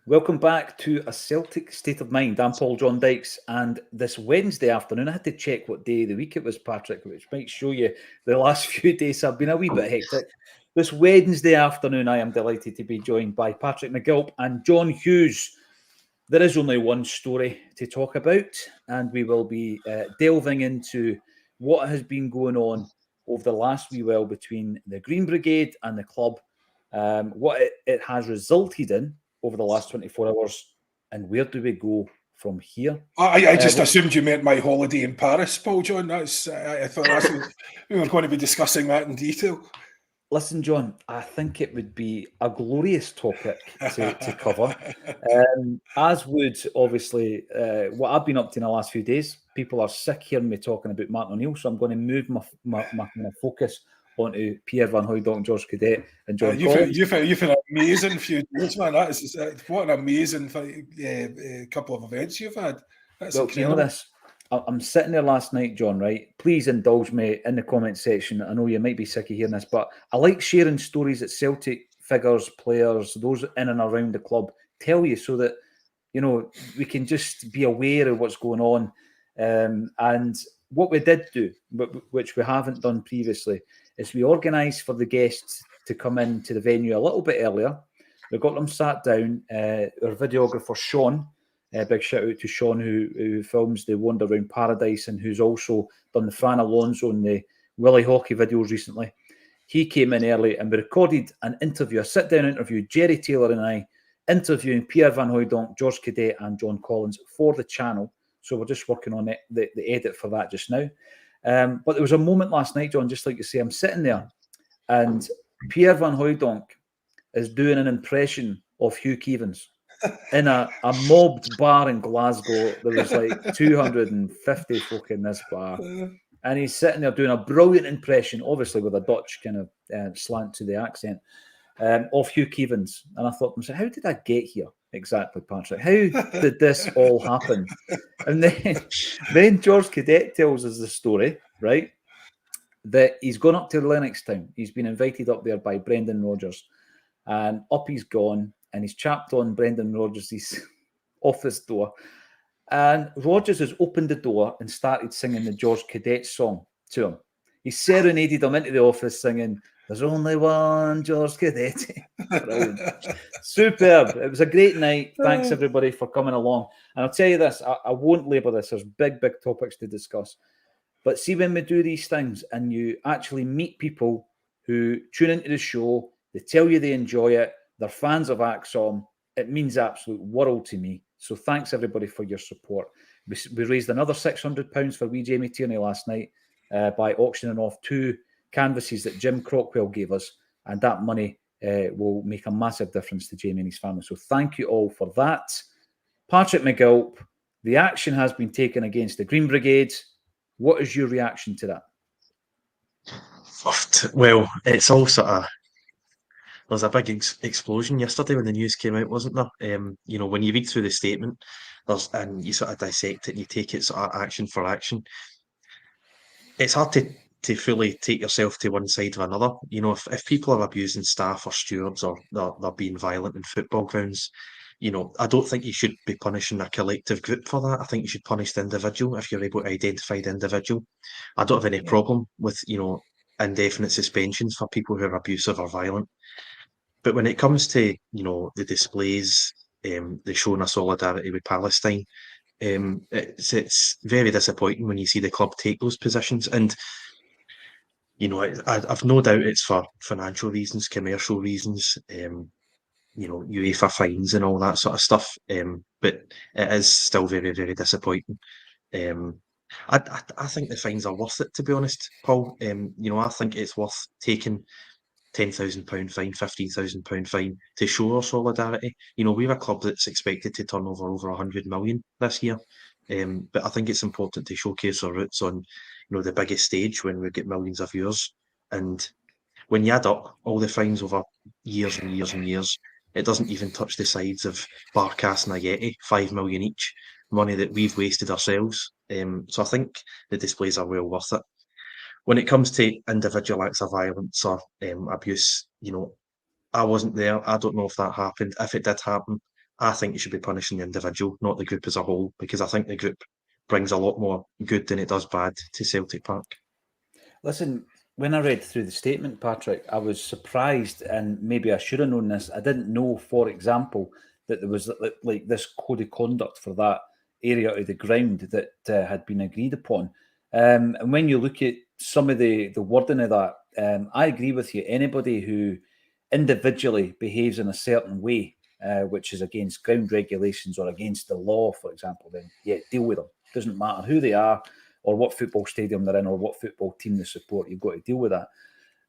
Welcome back to A Celtic State of Mind. I'm Paul John Dykes, and this Wednesday afternoon, I had to check what day of the week it was, Patrick, which might show you the last few days have been a wee bit hectic. This Wednesday afternoon, I am delighted to be joined by Patrick McGilp and John Hughes. There is only one story to talk about, and we will be delving into what has been going on over the last wee while between the Green Brigade and the club, what it has resulted in over the last 24 hours, and where do we go from here? I just assumed you meant my holiday in Paris, Paul John. I thought we were going to be discussing that in detail. Listen, John, I think it would be a glorious topic to cover. As would, obviously, what I've been up to in the last few days. People are sick hearing me talking about Martin O'Neill, so I'm going to move my focus onto Pierre Van Hooijdonk, George Cadet, and John Collins. You've had an amazing few days, man. What an amazing couple of events you've had. That's well, incredible. You know this. I'm sitting there last night, John, right? Please indulge me in the comment section. I know you might be sick of hearing this, but I like sharing stories that Celtic figures, players, those in and around the club tell you so that, we can just be aware of what's going on. And what we did do, which we haven't done previously, is we organised for the guests to come into the venue a little bit earlier. We got them sat down. Our videographer, Sean, big shout out to Sean, who films the Wander Around Paradise and who's also done the Fran Alonso and the Willie Hockey videos recently. He came in early and we recorded an interview, a sit-down interview, Jerry Taylor and I, interviewing Pierre Van Hooijdonk, George Cadet and John Collins for the channel. So we're just working on the edit for that just now. But there was a moment last night, John, just like you say, I'm sitting there and Pierre Van Hooijdonk is doing an impression of Hugh Keevins. In a mobbed bar in Glasgow. There was like 250 folk in this bar. And he's sitting there doing a brilliant impression, obviously with a Dutch kind of slant to the accent, of Hugh Keevins. And I thought to myself, how did I get here exactly, Patrick? How did this all happen? And then George Cadet tells us the story, right? That he's gone up to Lennoxtown. He's been invited up there by Brendan Rodgers. And up he's gone. And he's chapped on Brendan Rodgers' office door. And Rodgers has opened the door and started singing the George Cadet song to him. He serenaded him into the office singing, "There's only one George Cadet." Superb. It was a great night. Thanks, everybody, for coming along. And I'll tell you this, I won't labour this. There's big, big topics to discuss. But see, when we do these things and you actually meet people who tune into the show, they tell you they enjoy it, they're fans of Acsom. It means absolute world to me. So thanks, everybody, for your support. We raised another £600 for wee Jamie Tierney last night by auctioning off 2 canvases that Jim Crockwell gave us. And that money will make a massive difference to Jamie and his family. So thank you all for that. Patrick McGilp, the action has been taken against the Green Brigade. What is your reaction to that? Well, it's all sort of... There's a big explosion yesterday when the news came out, wasn't there? When you read through the statement, and you sort of dissect it and you take it sort of action for action, it's hard to fully take yourself to one side or another. If people are abusing staff or stewards or they're being violent in football grounds, I don't think you should be punishing a collective group for that. I think you should punish the individual if you're able to identify the individual. I don't have any problem with, indefinite suspensions for people who are abusive or violent. But when it comes to, the displays, the showing of solidarity with Palestine, it's very disappointing when you see the club take those positions. And, I've no doubt it's for financial reasons, commercial reasons, UEFA fines and all that sort of stuff. But it is still very, very disappointing. I think the fines are worth it, to be honest, Paul. I think it's worth taking £10,000 fine, £15,000 fine to show our solidarity. We're a club that's expected to turn over 100 million this year. But I think it's important to showcase our roots on, the biggest stage when we get millions of viewers. And when you add up all the fines over years and years and years, it doesn't even touch the sides of Barcas and Ayeti, 5 million each, money that we've wasted ourselves. So I think the displays are well worth it. When it comes to individual acts of violence or abuse, I wasn't there. I don't know if that happened. If it did happen, I think you should be punishing the individual, not the group as a whole, because I think the group brings a lot more good than it does bad to Celtic Park. Listen, when I read through the statement, Patrick, I was surprised, and maybe I should have known this. I didn't know, for example, that there was like this code of conduct for that area of the ground that had been agreed upon. And when you look at some of the wording of that, I agree with you. Anybody who individually behaves in a certain way, which is against ground regulations or against the law, for example, then yeah, deal with them. Doesn't matter who they are or what football stadium they're in or what football team they support. You've got to deal with that.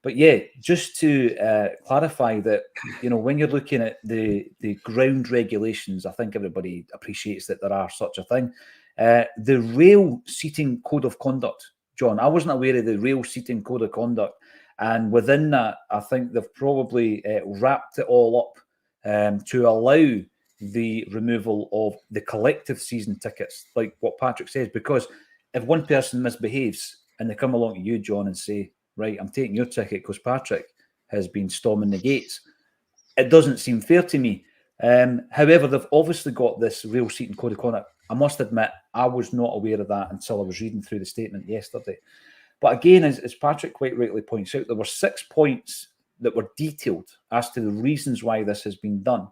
But yeah, just to clarify that, when you're looking at the ground regulations, I think everybody appreciates that there are such a thing. The rail seating code of conduct, John, I wasn't aware of the rail seating code of conduct. And within that, I think they've probably wrapped it all up to allow the removal of the collective season tickets, like what Patrick says, because if one person misbehaves and they come along to you, John, and say, right, I'm taking your ticket because Patrick has been storming the gates, it doesn't seem fair to me. However, they've obviously got this real seating code of conduct. I must admit, I was not aware of that until I was reading through the statement yesterday. But again, as Patrick quite rightly points out, there were 6 points that were detailed as to the reasons why this has been done,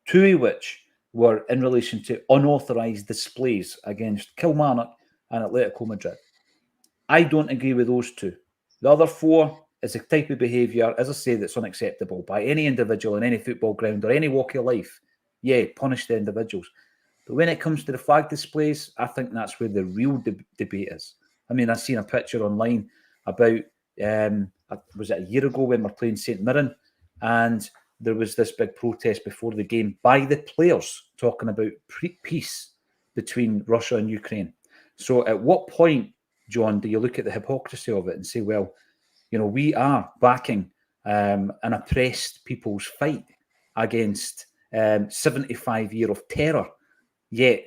2 of which were in relation to unauthorised displays against Kilmarnock and Atletico Madrid. I don't agree with those 2. The other 4 is a type of behaviour, as I say, that's unacceptable by any individual in any football ground or any walk of life. Yeah, punish the individuals. But when it comes to the flag displays, I think that's where the real debate is. I mean, I've seen a picture online about, was it a year ago when we're playing St Mirren, and there was this big protest before the game by the players talking about peace between Russia and Ukraine. So at what point, John, do you look at the hypocrisy of it and say, well, we are backing an oppressed people's fight against 75 years of terror, yet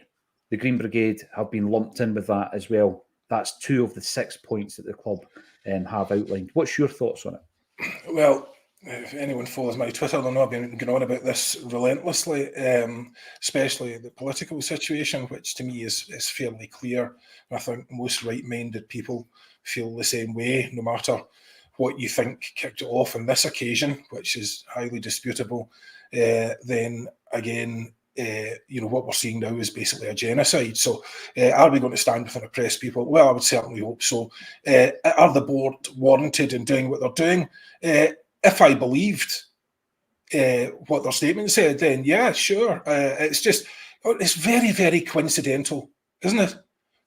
the Green Brigade have been lumped in with that as well. That's 2 of the 6 points that the club have outlined. What's your thoughts on it? Well, if anyone follows my Twitter, they'll know I've been going on about this relentlessly, especially the political situation, which to me is fairly clear. I think most right-minded people feel the same way, no matter what you think kicked it off on this occasion, which is highly disputable. Then again, what we're seeing now is basically a genocide. So are we going to stand with an oppressed people? Well, I would certainly hope so. Are the board warranted in doing what they're doing? If I believed what their statement said, then yeah, sure. It's very, very coincidental, isn't it?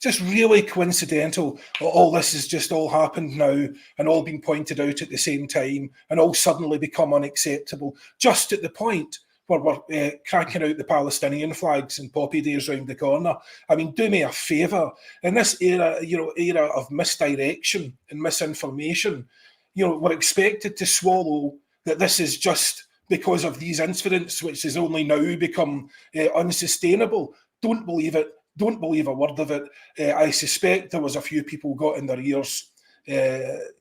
Just really coincidental. All this has just all happened now and all been pointed out at the same time and all suddenly become unacceptable, just at the point where we're cracking out the Palestinian flags and Poppy Day's round the corner. I mean, do me a favour. In this era of misdirection and misinformation, we're expected to swallow that this is just because of these incidents, which has only now become unsustainable. Don't believe it. Don't believe a word of it. I suspect there was a few people got in their ears. The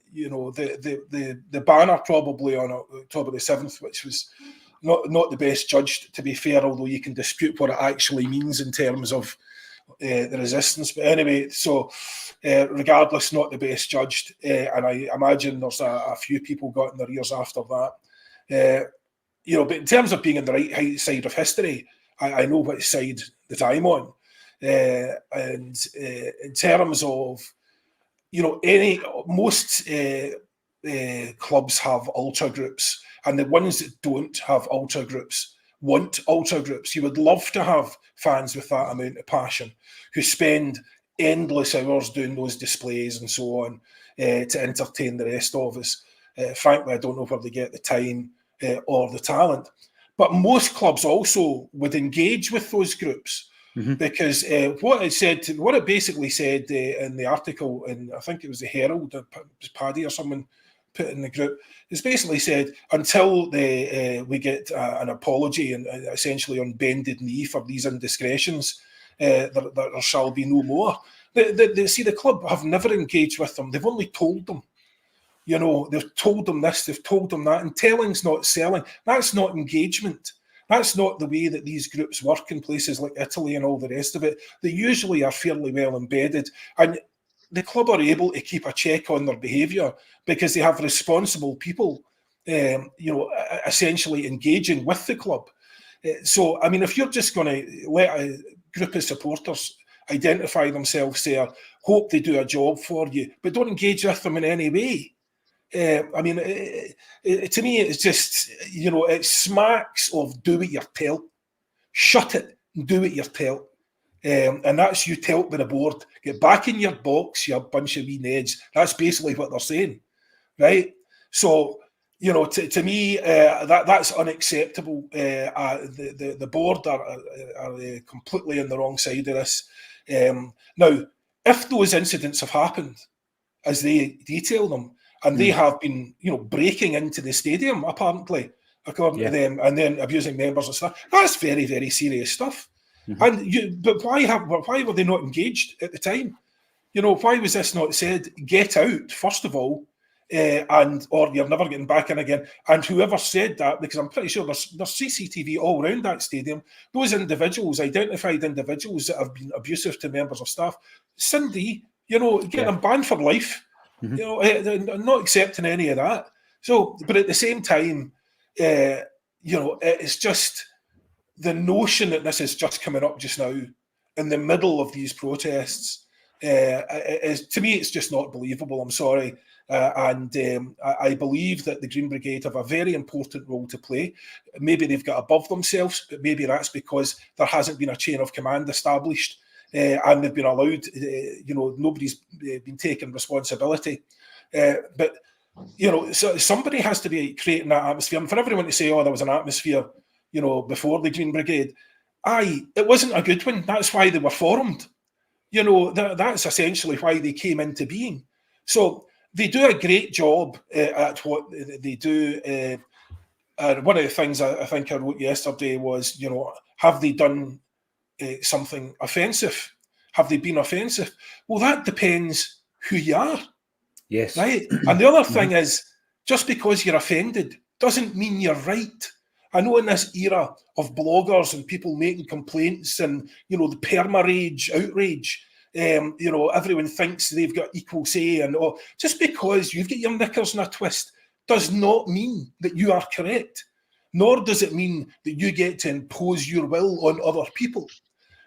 banner probably on October the 7th, which was not the best judged, to be fair, although you can dispute what it actually means in terms of the resistance. But anyway, so regardless, not the best judged. And I imagine there's a few people got in their ears after that. But in terms of being on the right side of history, I know which side that I'm on. And in terms of, most clubs have ultra groups, and the ones that don't have ultra groups want ultra groups. You would love to have fans with that amount of passion who spend endless hours doing those displays and so on to entertain the rest of us. Frankly, I don't know where they get the time or the talent. But most clubs also would engage with those groups. Mm-hmm. Because what it basically said in the article, and I think it was the Herald, Paddy or someone put in the group, is basically said until we get an apology and essentially on bended knee for these indiscretions, there shall be no more. The club have never engaged with them. They've only told them. They've told them this, they've told them that, and telling's not selling. That's not engagement. That's not the way that these groups work in places like Italy and all the rest of it. They usually are fairly well embedded, and the club are able to keep a check on their behaviour because they have responsible people, essentially engaging with the club. So, I mean, if you're just going to let a group of supporters identify themselves there, hope they do a job for you, but don't engage with them in any way. I mean, to me, it's just, it smacks of do what you're told. Shut it and do what you're told. And that's you tell by the board. Get back in your box, you bunch of wee neds. That's basically what they're saying, right? So, to me, that's unacceptable. The board are completely on the wrong side of this. Now, if those incidents have happened, as they detail them, and they have been, breaking into the stadium, apparently, according to them, and then abusing members and stuff, that's very, very serious stuff. But why were they not engaged at the time? Why was this not said? Get out, first of all, or you're never getting back in again. And whoever said that, because I'm pretty sure there's CCTV all around that stadium, those identified individuals that have been abusive to members of staff, Cindy, get them banned for life. Not accepting any of that. So, but at the same time, it's just the notion that this is just coming up just now in the middle of these protests. To me, it's just not believable. I'm sorry. And I believe that the Green Brigade have a very important role to play. Maybe they've got above themselves, but maybe that's because there hasn't been a chain of command established. And they've been allowed, nobody's been taking responsibility. But so somebody has to be creating that atmosphere. And for everyone to say, there was an atmosphere, before the Green Brigade, it wasn't a good one. That's why they were formed. That's essentially why they came into being. So they do a great job at what they do. One of the things I think I wrote yesterday was, have they done something offensive? Have they been offensive? Well, that depends who you are. Yes. Right? And the other thing is, just because you're offended doesn't mean you're right. I know in this era of bloggers and people making complaints and, the perma-rage, outrage, everyone thinks they've got equal say, and just because you've got your knickers in a twist does not mean that you are correct, nor does it mean that you get to impose your will on other people.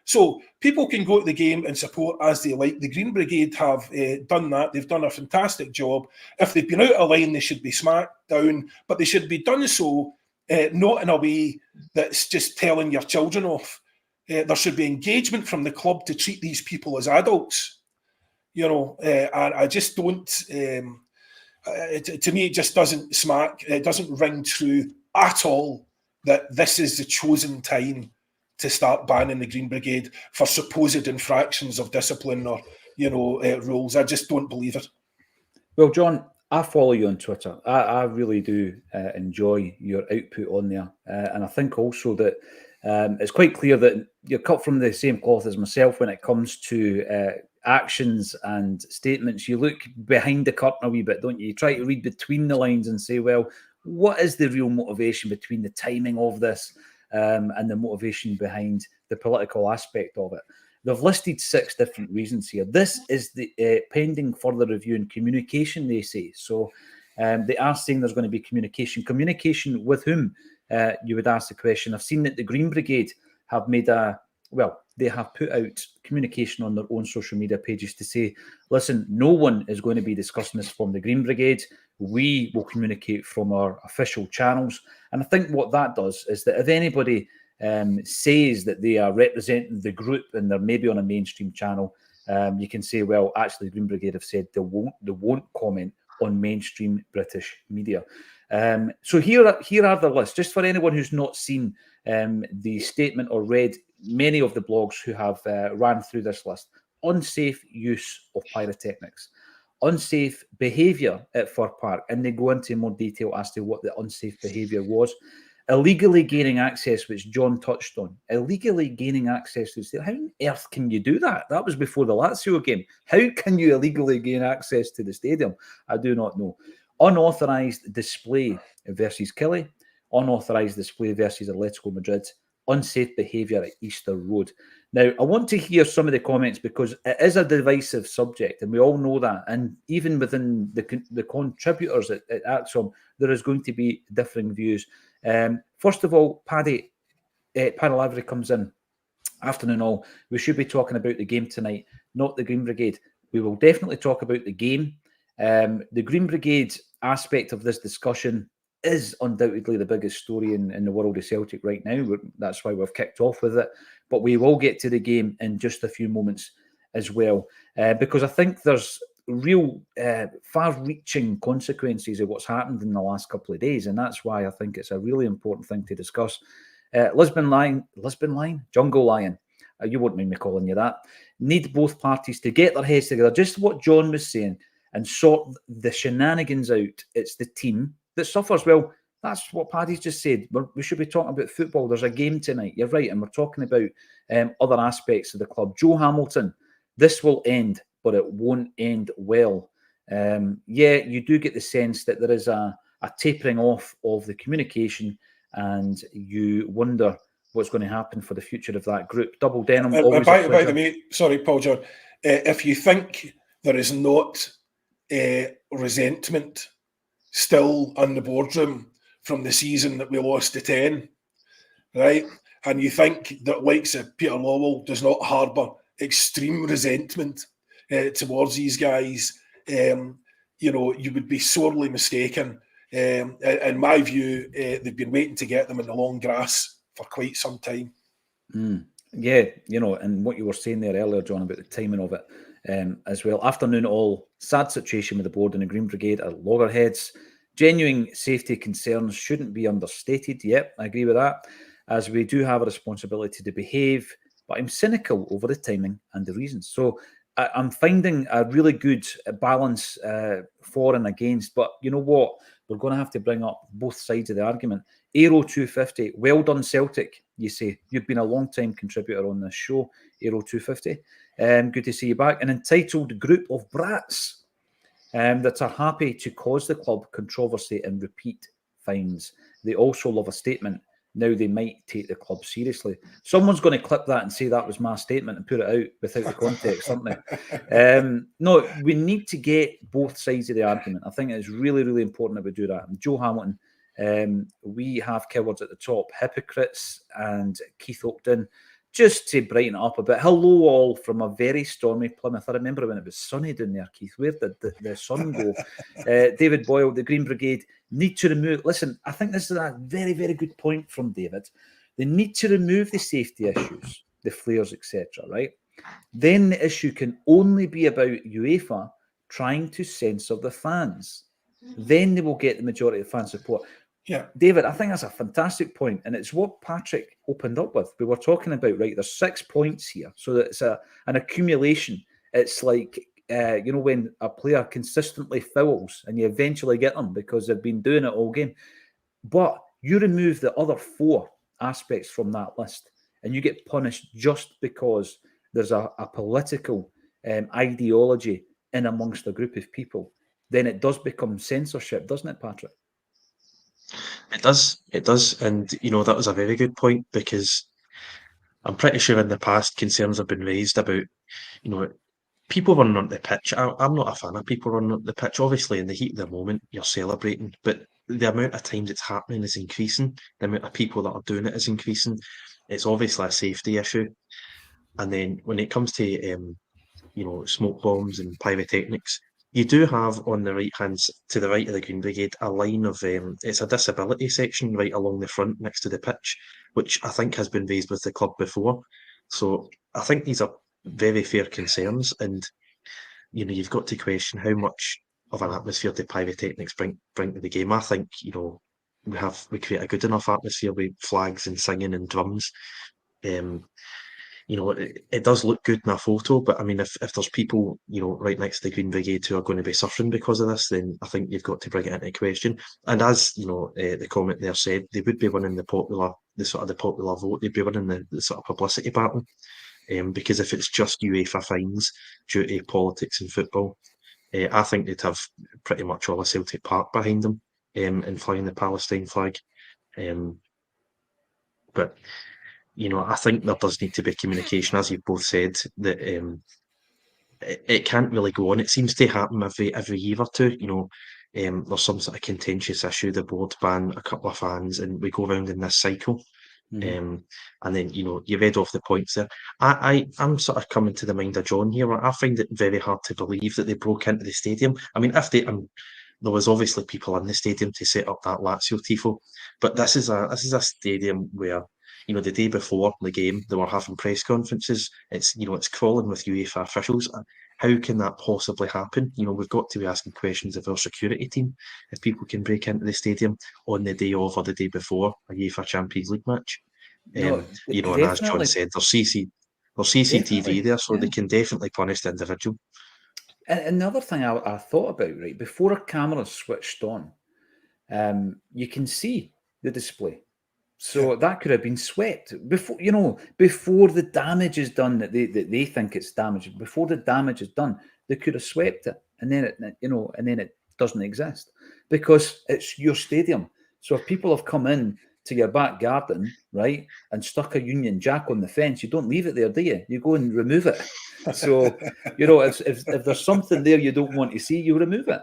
So people can go to the game and support as they like. The Green Brigade have done that. They've done a fantastic job. If they've been out of line, they should be smacked down, but they should be done so not in a way that's just telling your children off. There should be engagement from the club to treat these people as adults. And I just don't, to me, it just doesn't smack, it doesn't ring true at all that this is the chosen time to start banning the Green Brigade for supposed infractions of discipline or, rules. I just don't believe it. Well, John, I follow you on Twitter. I really do enjoy your output on there. And I think also that it's quite clear that you're cut from the same cloth as myself when it comes to actions and statements. You look behind the curtain a wee bit, don't you? You try to read between the lines and say, well, what is the real motivation between the timing of this and the motivation behind the political aspect of it? They've listed 6 different reasons here. This is the pending further review and communication, they say. So they are saying there's going to be communication. Communication with whom? You would ask the question. I've seen that the Green Brigade have made they have put out communication on their own social media pages to say, listen, no one is going to be discussing this from the Green Brigade. We will communicate from our official channels. And I think what that does is that if anybody says that they are representing the group and they're maybe on a mainstream channel, you can say, well, actually, the Green Brigade have said they won't comment on mainstream British media. So here are the lists, just for anyone who's not seen the statement or read many of the blogs who have ran through this list. Unsafe use of pyrotechnics, unsafe behaviour at Fir Park, and they go into more detail as to what the unsafe behaviour was. Illegally gaining access, which John touched on. Illegally gaining access to the stadium. How on earth can you do that? That was before the Lazio game. How can you illegally gain access to the stadium? I do not know. Unauthorised display versus Kelly. unauthorised display versus Atletico Madrid, unsafe behaviour at Easter Road. Now, I want to hear some of the comments because it is a divisive subject, and we all know that. And even within the contributors at Acsom, there is going to be differing views. First of all, Paddy Lavery comes in. Afternoon all. We should be talking about the game tonight, not the Green Brigade. We will definitely talk about the game. The Green Brigade aspect of this discussion is undoubtedly the biggest story in the world of Celtic right now. That's why we've kicked off with it. But we will get to the game in just a few moments as well, because I think there's real far-reaching consequences of what's happened in the last couple of days, and that's why I think it's a really important thing to discuss. Lisbon Lion, Jungle Lion, you won't mind me calling you that, need both parties to get their heads together, just what John was saying, and sort the shenanigans out. It's the team that suffers. Well, that's what Paddy's just said. We should be talking about football. There's a game tonight. You're right. And we're talking about other aspects of the club. Joe Hamilton, this will end, but it won't end well. Yeah, you do get the sense that there is a tapering off of the communication, and you wonder what's going to happen for the future of that group. Double Denim, always by the way, sorry, Paul John, if you think there is not resentment still in the boardroom from the season that we lost to 10, right? And you think that likes of Peter Lawwell does not harbour extreme resentment towards these guys, you would be sorely mistaken. In my view, they've been waiting to get them in the long grass for quite some time. Yeah, and what you were saying there earlier, John, about the timing of it as well. Afternoon all. Sad situation with the board and the Green Brigade at loggerheads. Genuine safety concerns shouldn't be understated. Yep, I agree with that, as we do have a responsibility to behave, but I'm cynical over the timing and the reasons. So I'm finding a really good balance for and against, but you know what? We're going to have to bring up both sides of the argument. Aero 250, well done Celtic, you say. You've been a long-time contributor on this show, Aero 250. Good to see you back. An entitled group of brats that are happy to cause the club controversy and repeat fines. They also love a statement. Now they might take the club seriously. Someone's going to clip that and say that was my statement and put it out without the context, aren't they? No, we need to get both sides of the argument. I think it's really, really important that we do that. And Joe Hamilton, we have keywords at the top, hypocrites and Keith Oakton, just to brighten it up a bit. Hello all from a very stormy Plymouth. I remember when it was sunny down there, Keith. Where did the sun go? David Boyle, the Green Brigade need to remove... Listen, I think this is a very, very good point from David. They need to remove the safety issues, the flares, etc., right? Then the issue can only be about UEFA trying to censor the fans. Then they will get the majority of fan support. Yeah, David, I think that's a fantastic point, and it's what Patrick opened up with. We were talking about, right, there's 6 points here, so that it's an accumulation. It's like, when a player consistently fouls and you eventually get them because they've been doing it all game. But you remove the other 4 aspects from that list and you get punished just because there's a political ideology in amongst a group of people. Then it does become censorship, doesn't it, Patrick? It does. And, that was a very good point, because I'm pretty sure in the past concerns have been raised about, people running on the pitch. I'm not a fan of people running on the pitch. Obviously, in the heat of the moment, you're celebrating, but the amount of times it's happening is increasing. The amount of people that are doing it is increasing. It's obviously a safety issue. And then when it comes to, smoke bombs and pyrotechnics, you do have on the to the right of the Green Brigade, a line of, it's a disability section right along the front next to the pitch, which I think has been raised with the club before. So I think these are very fair concerns, and you've got to question how much of an atmosphere the pyrotechnics bring to the game. I think we create a good enough atmosphere with flags and singing and drums. It does look good in a photo, but I mean, if there's people, right next to the Green Brigade who are going to be suffering because of this, then I think you've got to bring it into question. And as the comment there said, they would be winning the popular vote. They'd be winning the sort of publicity battle, because if it's just UEFA fines due to politics and football, I think they'd have pretty much all of Celtic Park behind them, and flying the Palestine flag. But I think there does need to be communication, as you've both said, that it can't really go on. It seems to happen every year or two. There's some sort of contentious issue. The board ban a couple of fans, and we go around in this cycle. And then you read off the points there. I'm sort of coming to the mind of John here. I find it very hard to believe that they broke into the stadium. I mean, if they, there was obviously people in the stadium to set up that Lazio tifo, but this is a stadium where the day before the game they were having press conferences. It's crawling with UEFA officials. How can that possibly happen? We've got to be asking questions of our security team if people can break into the stadium on the day of or the day before a UEFA Champions League match. No, and as John said, there's CCTV there, so they can definitely punish the individual. And the other thing I thought about, right, before a camera switched on, you can see the display. So that could have been swept before the damage is done, that they think it's damaged. Before the damage is done, they could have swept it, and then it doesn't exist because it's your stadium. So if people have come in to your back garden, right, and stuck a Union Jack on the fence, you don't leave it there, do you? You go and remove it. So if there's something there you don't want to see, you remove it.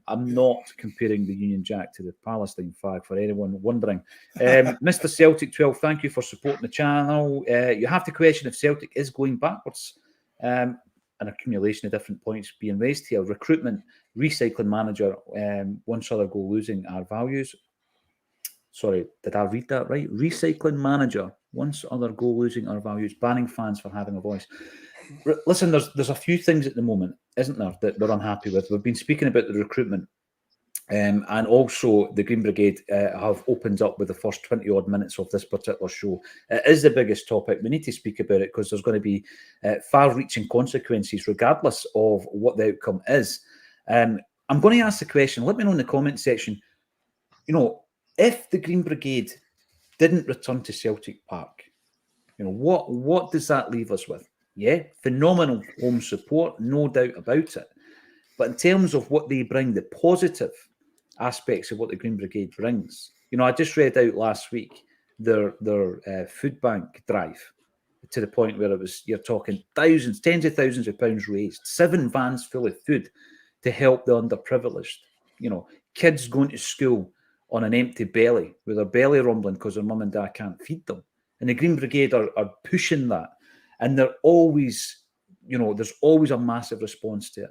I'm not comparing the Union Jack to the Palestine flag for anyone wondering. Mr. Celtic 12, thank you for supporting the channel. You have to question if Celtic is going backwards. An accumulation of different points being raised here. Recruitment, recycling manager, once other goal losing our values. Sorry, did I read that right? Recycling manager, once other goal losing our values, banning fans for having a voice. Listen, there's a few things at the moment, isn't there, that we're unhappy with. We've been speaking about the recruitment, and also the Green Brigade have opened up with the first 20-odd minutes of this particular show. It is the biggest topic. We need to speak about it because there's going to be far-reaching consequences regardless of what the outcome is. I'm going to ask the question. Let me know in the comment section, if the Green Brigade didn't return to Celtic Park, what does that leave us with? Yeah, phenomenal home support, no doubt about it. But in terms of what they bring, the positive aspects of what the Green Brigade brings, I just read out last week their food bank drive to the point where you're talking thousands, tens of thousands of pounds raised, 7 vans full of food to help the underprivileged. Kids going to school on an empty belly with their belly rumbling because their mum and dad can't feed them. And the Green Brigade are pushing that. And they're always, there's always a massive response to it.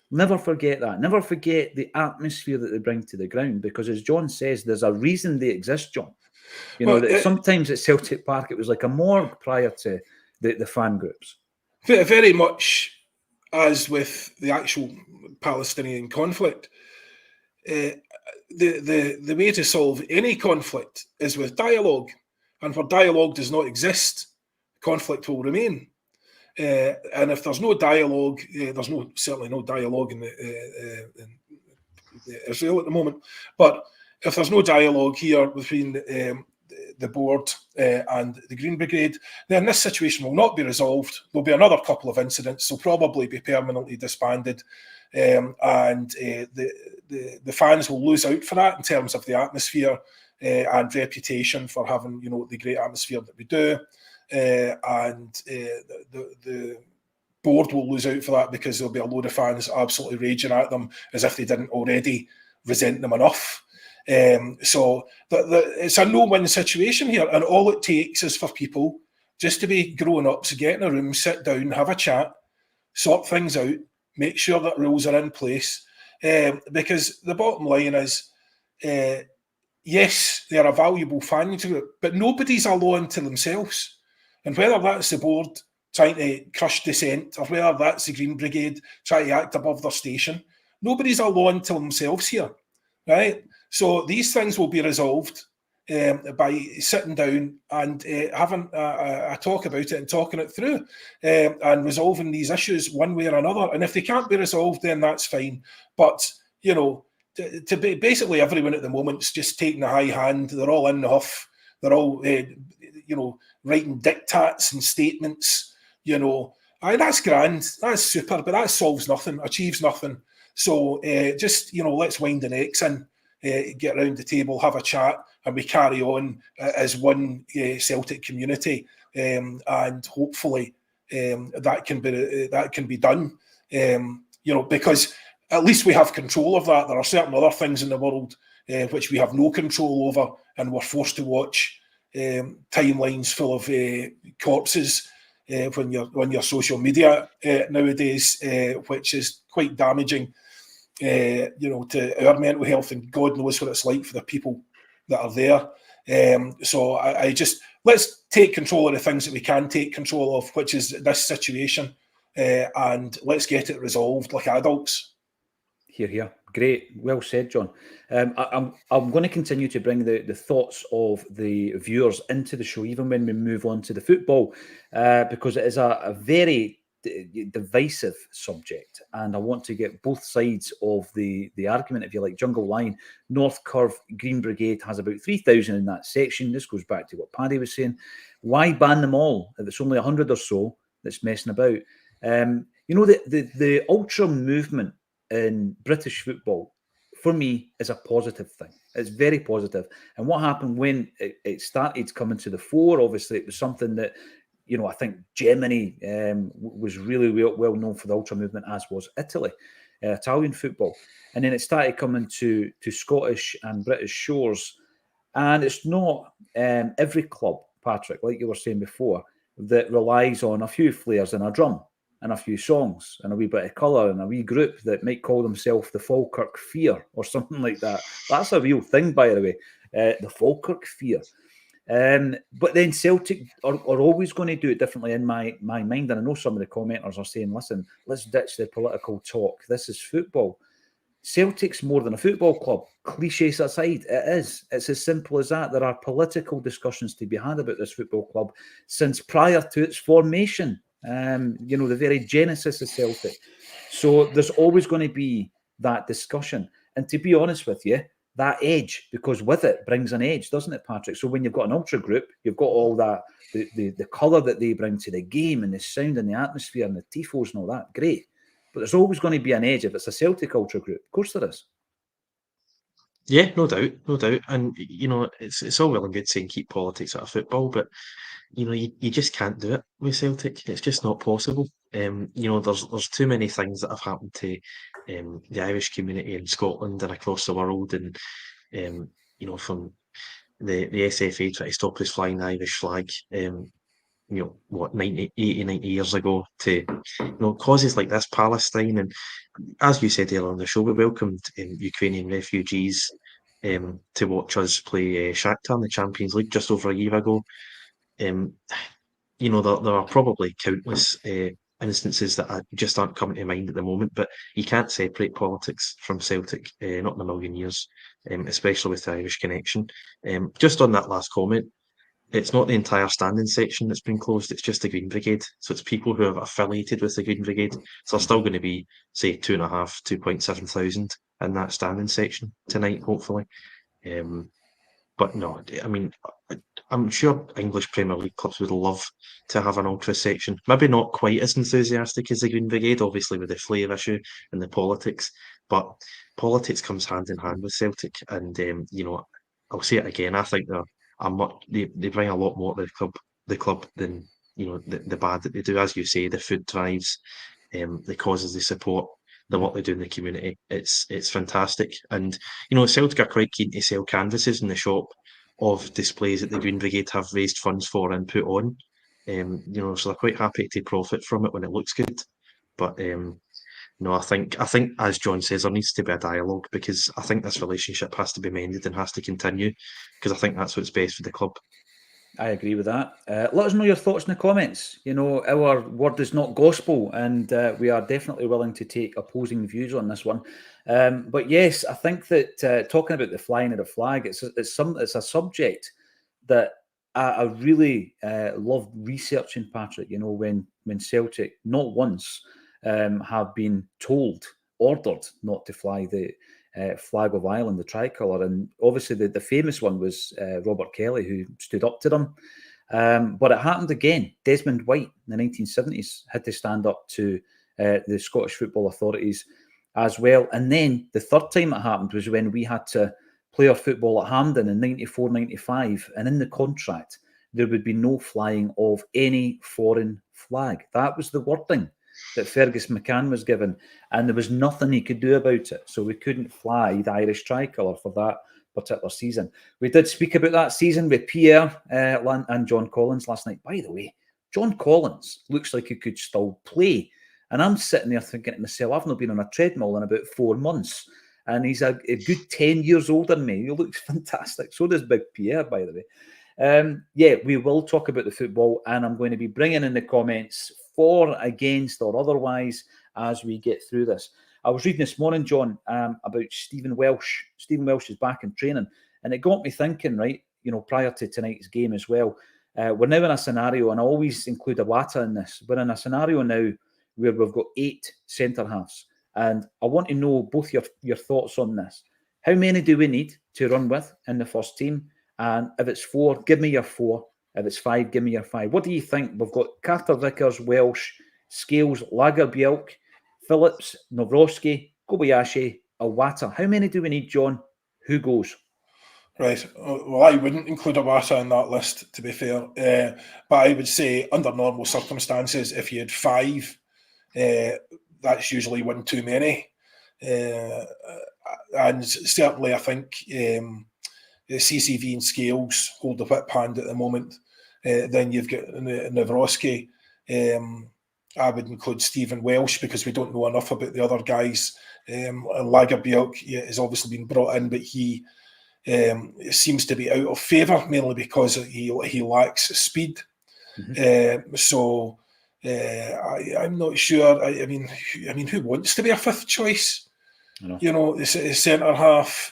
Never forget that. Never forget the atmosphere that they bring to the ground, because as John says, there's a reason they exist, John. Sometimes at Celtic Park, it was like a morgue prior to the fan groups. Very much as with the actual Palestinian conflict, the way to solve any conflict is with dialogue. And where dialogue does not exist, conflict will remain. And if there's no dialogue, there's certainly no dialogue in Israel at the moment. But if there's no dialogue here between the board and the Green Brigade, then this situation will not be resolved. There'll be another couple of incidents. They'll probably be permanently disbanded. And the fans will lose out for that in terms of the atmosphere and reputation for having, the great atmosphere that we do. And the board will lose out for that because there'll be a load of fans absolutely raging at them as if they didn't already resent them enough. So it's a no-win situation here, and all it takes is for people just to be grown-ups, get in a room, sit down, have a chat, sort things out, make sure that rules are in place. Because the bottom line is, yes, they're a valuable fan group, but nobody's a law unto themselves. And whether that's the board trying to crush dissent or whether that's the Green Brigade trying to act above their station, nobody's a law unto themselves here, right? So these things will be resolved by sitting down and having a talk about it and talking it through and resolving these issues one way or another. And if they can't be resolved, then that's fine. But, to be basically everyone at the moment's just taking a high hand. They're all in the huff. They're all, writing diktats and statements, that's grand, that's super, but that solves nothing, achieves nothing. So let's wind the necks in, get around the table, have a chat, and we carry on as one Celtic community, and hopefully that can be done. Because at least we have control of that. There are certain other things in the world which we have no control over, and we're forced to watch timelines full of corpses when you're social media nowadays, which is quite damaging, to our mental health, and God knows what it's like for the people that are there. So I just, let's take control of the things that we can take control of, which is this situation, and let's get it resolved like adults. Here. Great. Well said, John. I'm going to continue to bring the thoughts of the viewers into the show, even when we move on to the football, because it is a very divisive subject, and I want to get both sides of the argument, if you like. Jungle Line, North Curve, Green Brigade has about 3,000 in that section. This goes back to what Paddy was saying. Why ban them all if it's only 100 or so that's messing about? The ultra movement in British football, for me, is a positive thing. It's very positive. And what happened when it started coming to the fore, obviously, it was something that, I think Germany was really well known for the ultra movement, as was Italy, Italian football. And then it started coming to Scottish and British shores. And it's not every club, Patrick, like you were saying before, that relies on a few flares and a drum and a few songs and a wee bit of colour and a wee group that might call themselves the Falkirk Fear or something like that. That's a real thing, by the way, the Falkirk Fear. But then Celtic are always going to do it differently in my mind. And I know some of the commenters are saying, listen, let's ditch the political talk. This is football. Celtic's more than a football club. Clichés aside, it is. It's as simple as that. There are political discussions to be had about this football club since prior to its formation. The very genesis of Celtic. So there's always going to be that discussion. And to be honest with you, that edge, because with it brings an edge, doesn't it, Patrick? So when you've got an ultra group, you've got all that, the colour that they bring to the game and the sound and the atmosphere and the tifos and all that, great. But there's always going to be an edge if it's a Celtic ultra group. Of course there is. Yeah, no doubt. And, it's all well and good saying keep politics out of football, but you just can't do it with Celtic. It's just not possible. There's too many things that have happened to the Irish community in Scotland and across the world, and from the SFA trying to stop us flying the Irish flag, 90 years ago, to causes like this, Palestine, and as you said earlier on the show, we welcomed Ukrainian refugees to watch us play Shakhtar in the Champions League just over a year ago. There are probably countless instances that just aren't coming to mind at the moment, but you can't separate politics from Celtic, not in a million years, especially with the Irish connection. Just on that last comment, it's not the entire standing section that's been closed, it's just the Green Brigade. So it's people who have affiliated with the Green Brigade. So there's still going to be, say, 2.7 thousand in that standing section tonight, hopefully. But no, I mean, I'm sure English Premier League clubs would love to have an ultra section. Maybe not quite as enthusiastic as the Green Brigade, obviously with the flare issue and the politics. But politics comes hand in hand with Celtic, and I'll say it again. I think they bring a lot more to the club than the bad that they do. As you say, the food drives, the causes they support, the work they do in the community. It's fantastic. And Celtic are quite keen to sell canvases in the shop of displays that the Green Brigade have raised funds for and put on. So they're quite happy to profit from it when it looks good. But no, I think as John says, there needs to be a dialogue, because I think this relationship has to be mended and has to continue, because I think that's what's best for the club. I agree with that. Let us know your thoughts in the comments. Our word is not gospel, and we are definitely willing to take opposing views on this one. But yes, I think that talking about the flying of the flag, it's a subject that I really love researching, Patrick. When Celtic not once have been ordered not to fly the flag of Ireland, the tricolour. And obviously the famous one was Robert Kelly, who stood up to them. But it happened again. Desmond White in the 1970s had to stand up to the Scottish football authorities as well. And then the third time it happened was when we had to player football at Hampden in 94, 95, and in the contract, there would be no flying of any foreign flag. That was the wording that Fergus McCann was given, and there was nothing he could do about it. So we couldn't fly the Irish tricolour for that particular season. We did speak about that season with Pierre and John Collins last night. By the way, John Collins looks like he could still play. And I'm sitting there thinking to myself, I've not been on a treadmill in about 4 months. And he's a good 10 years older than me. He looks fantastic. So does Big Pierre, by the way. Yeah, we will talk about the football, and I'm going to be bringing in the comments for, against, or otherwise as we get through this. I was reading this morning, John, about Stephen Welsh. Stephen Welsh is back in training, and it got me thinking, right, prior to tonight's game as well. We're now in a scenario, and I always include Iwata in this. We're in a scenario now where we've got 8 centre-halves, and I want to know both your thoughts on this. How many do we need to run with in the first team? And if it's 4, give me your 4. If it's 5, give me your 5. What do you think? We've got Carter Vickers, Welsh, Scales, Lagerbielke, Phillips, Nawrocki, Kobayashi, Iwata. How many do we need, John? Who goes? Right. Well, I wouldn't include Iwata in that list, to be fair. But I would say, under normal circumstances, if you had 5, that's usually one too many. And certainly, I think CCV and Scales hold the whip hand at the moment. Then you've got Nawrocki. I would include Stephen Welsh because we don't know enough about the other guys. Lagerbielke has obviously been brought in, but he seems to be out of favour, mainly because he lacks speed. Mm-hmm. I'm not sure. I mean, who wants to be a 5th choice? Centre half.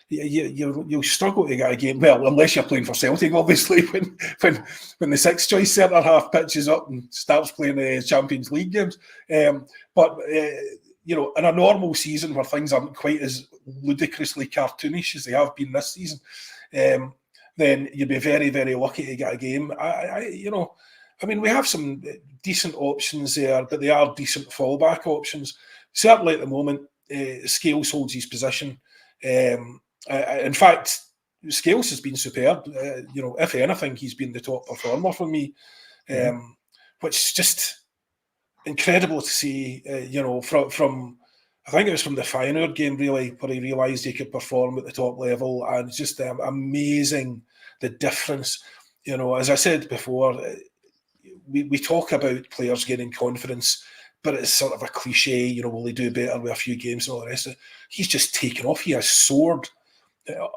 You'll struggle to get a game. Well, unless you're playing for Celtic, obviously, when the 6th choice centre half pitches up and starts playing the Champions League games. But in a normal season where things aren't quite as ludicrously cartoonish as they have been this season, then you'd be very, very lucky to get a game. We have some decent options there, but they are decent fallback options. Certainly at the moment, Scales holds his position. In fact, Scales has been superb. If anything, he's been the top performer for me, which is just incredible to see. From I think it was from the Feyenoord game, really, where he realised he could perform at the top level, and just amazing the difference. As I said before, we talk about players gaining confidence, but it's sort of a cliche, will he do better with a few games and all the rest of it? He's just taken off. He has soared.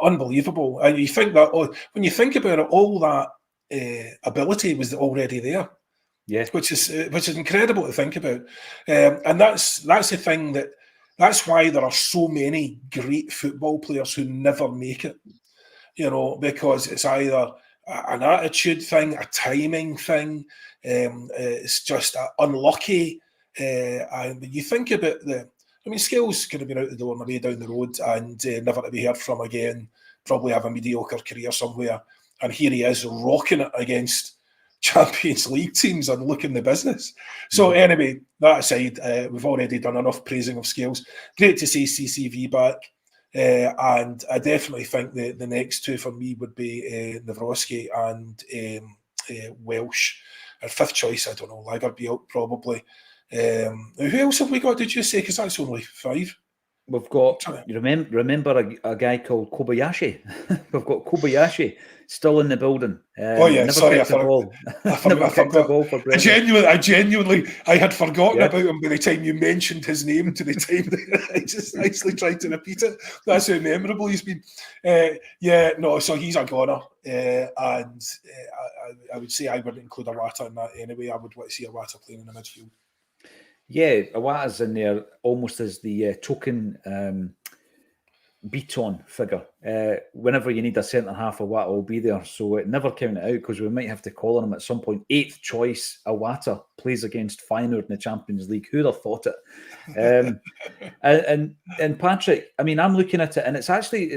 Unbelievable. And you think that, when you think about it, all that ability was already there. Yeah. Which is incredible to think about. And that's the thing that's why there are so many great football players who never make it. Because it's either an attitude thing, a timing thing, it's just unlucky. And you think about Scales could have been out the door on the way down the road and never to be heard from again, probably have a mediocre career somewhere. And here he is rocking it against Champions League teams and looking the business. So anyway, that aside, we've already done enough praising of Scales. Great to see CCV back. And I definitely think the next 2 for me would be Nawrocki and Welsh. And 5th choice, I don't know, Lagerbielke probably. Who else have we got, did you say? Because that's only 5. We've got, you remember a guy called Kobayashi? We've got Kobayashi still in the building. Sorry, I forgot. I genuinely, I had forgotten about him by the time you mentioned his name to the time that I just nicely tried to repeat it. That's how memorable he's been. So he's a goner. And I would say I wouldn't include Iwata in that anyway. I would want to see Iwata playing in the midfield. Yeah, Iwata's in there almost as the token beat-on figure. Whenever you need a centre-half, Iwata will be there. So it never count it out because we might have to call on him at some point. 8th choice, Iwata plays against Feyenoord in the Champions League. Who'd have thought it? And Patrick, I'm looking at it, and it's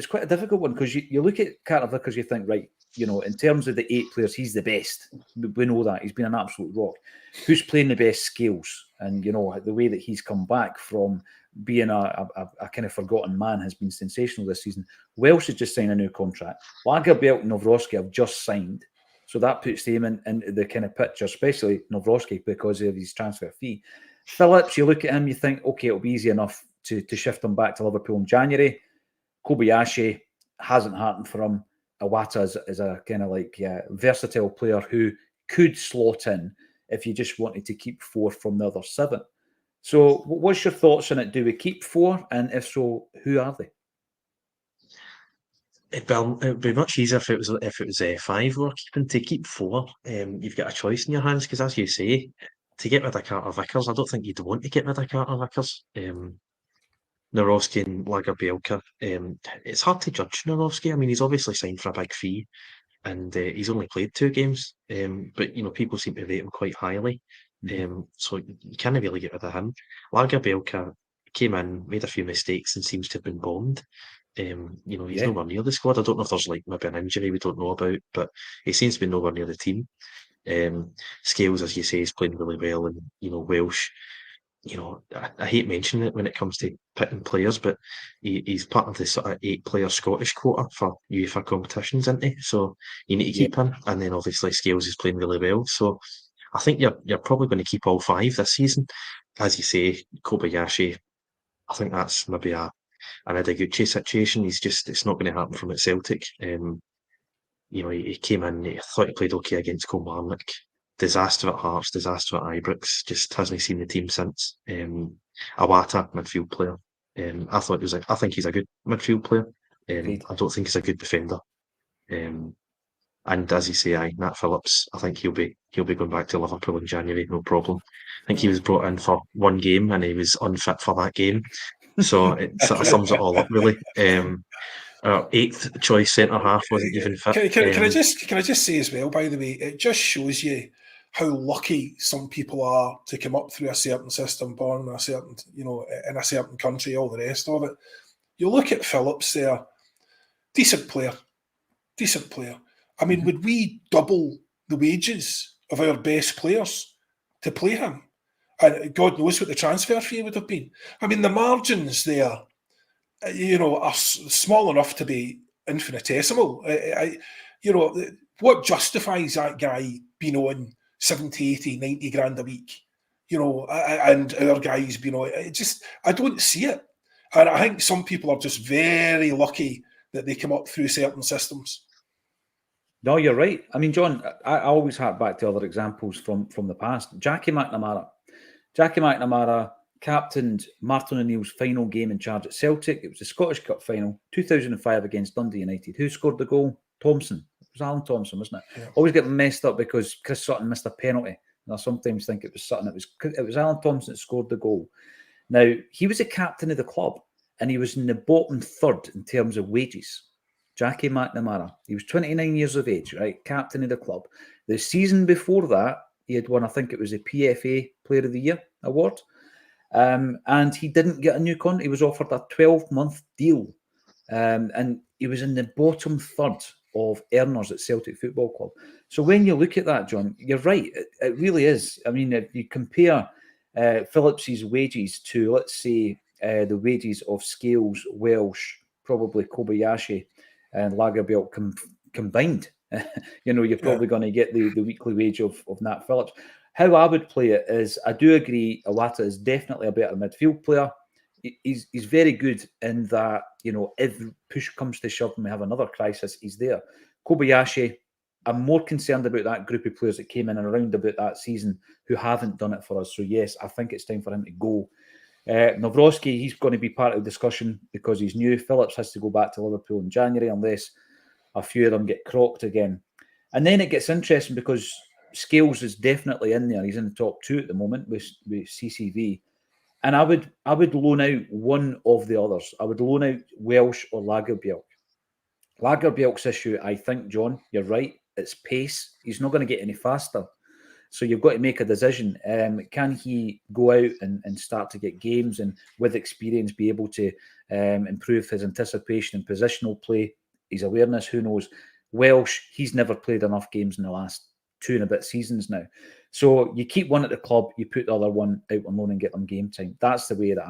quite a difficult one because you look at Carter Vickers, you think, right, in terms of the 8 players, he's the best. We know that. He's been an absolute rock. Who's playing the best? Scales? And, the way that he's come back from being a kind of forgotten man, has been sensational this season. Welsh has just signed a new contract. Lagerbielke and Nawrocki have just signed. So that puts them in the kind of picture, especially Nawrocki, because of his transfer fee. Phillips, you look at him, you think, okay, it'll be easy enough to shift him back to Liverpool in January. Kobayashi hasn't happened for him. Iwata is a kind of like versatile player who could slot in if you just wanted to keep 4 from the other 7. So what's your thoughts on it? Do we keep 4? And if so, who are they? It'd be much easier if it was 5 we're keeping. To keep 4, you've got a choice in your hands, because as you say, to get rid of Carter Vickers, I don't think you'd want to get rid of Carter Vickers. Nawrocki and Lagerbielke. It's hard to judge Nawrocki. I mean, he's obviously signed for a big fee, and he's only played 2 games. But people seem to rate him quite highly. So you can't really get rid of him. Lagerbielke came in, made a few mistakes, and seems to have been bombed. He's nowhere near the squad. I don't know if there's maybe an injury we don't know about, but he seems to be nowhere near the team. Scales, as you say, is playing really well, and Welsh. I hate mentioning it when it comes to picking players, but he's part of the sort of 8-player Scottish quota for UEFA competitions, isn't he? So you need to keep him, and then obviously Scales is playing really well. So I think you're probably going to keep all 5 this season. As you say, Kobayashi, I think that's maybe an Ideguchi situation. It's not going to happen from at Celtic. He came in, I thought he played okay against Kilmarnock. Disaster at Hearts, disaster at Ibrox. Just hasn't seen the team since. Iwata, midfield player. I think he's a good midfield player. I don't think he's a good defender. And as you say, Nat Phillips, I think he'll be going back to Liverpool in January, no problem. I think he was brought in for 1 game and he was unfit for that game. So it sort of sums it all up, really. Our 8th choice centre half wasn't even fit. Can I just say as well, by the way, it just shows you how lucky some people are to come up through a certain system, born in a certain, in a certain country, all the rest of it. You look at Phillips there, decent player. I mean, would we double the wages of our best players to play him? And God knows what the transfer fee would have been. I mean, the margins there, are small enough to be infinitesimal. What justifies that guy being on 70, 80, 90 grand a week? And our guys being on, I don't see it. And I think some people are just very lucky that they come up through certain systems. No, you're right. I mean, John, I always hark back to other examples from the past. Jackie McNamara captained Martin O'Neill's final game in charge at Celtic. It was the Scottish Cup final, 2005 against Dundee United. Who scored the goal? Thompson. It was Alan Thompson, wasn't it? Yeah. Always get messed up because Chris Sutton missed a penalty. And I sometimes think it was Sutton. It was Alan Thompson that scored the goal. Now, he was a captain of the club and he was in the bottom third in terms of wages. Jackie McNamara. He was 29 years of age, right? Captain of the club. The season before that, he had won, I think it was the PFA Player of the Year award. And he didn't get a new contract. He was offered a 12-month deal. And he was in the bottom third of earners at Celtic Football Club. So when you look at that, John, you're right. It really is. I mean, if you compare Phillips's wages to, let's say, the wages of Scales, Welsh, probably Kobayashi, and Lagerbielke combined, you're probably going to get the weekly wage of Nat Phillips. How I would play it is, I do agree Iwata is definitely a better midfield player. He's very good in that, if push comes to shove and we have another crisis, he's there. Kobayashi, I'm more concerned about that group of players that came in and around about that season who haven't done it for us. So yes, I think it's time for him to go. Nawrocki, he's going to be part of the discussion because he's new. Phillips has to go back to Liverpool in January unless a few of them get crocked again. And then it gets interesting because Scales is definitely in there. He's in the top 2 at the moment with CCV. And I would loan out one of the others. I would loan out Welsh or Lagerbielke. Lagerbielke's issue, I think, John, you're right, it's pace. He's not going to get any faster. So you've got to make a decision. Can he go out and start to get games and with experience be able to improve his anticipation and positional play, his awareness? Who knows? Welsh, he's never played enough games in the last 2 and a bit seasons now. So you keep one at the club, you put the other one out on loan and get them game time. That's the way that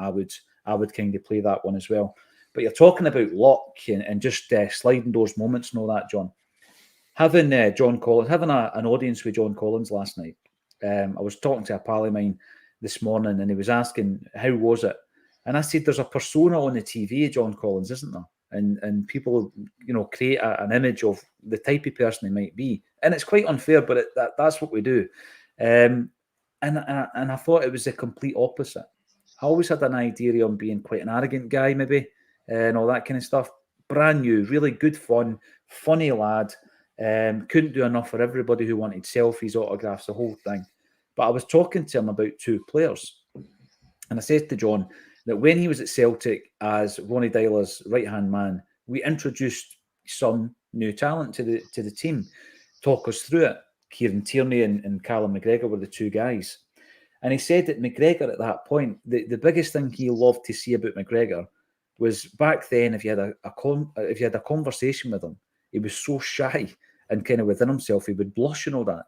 I would kind of play that one as well. But you're talking about luck and just sliding doors moments and all that, John. Having John Collins, having an audience with John Collins last night, I was talking to a pal of mine this morning, and he was asking, how was it? And I said, there's a persona on the TV of John Collins, isn't there? And people, create an image of the type of person he might be. And it's quite unfair, but that's what we do. And I thought it was the complete opposite. I always had an idea of him being quite an arrogant guy, maybe, and all that kind of stuff. Brand new, really good fun, funny lad. Couldn't do enough for everybody who wanted selfies, autographs, the whole thing. But I was talking to him about two players. And I said to John that when he was at Celtic as Ronnie Dyler's right-hand man, we introduced some new talent to the team. Talk us through it. Kieran Tierney and Callum McGregor were the two guys. And he said that McGregor at that point, the biggest thing he loved to see about McGregor was back then, if you had a conversation with him, he was so shy and kind of within himself, he would blush and all that,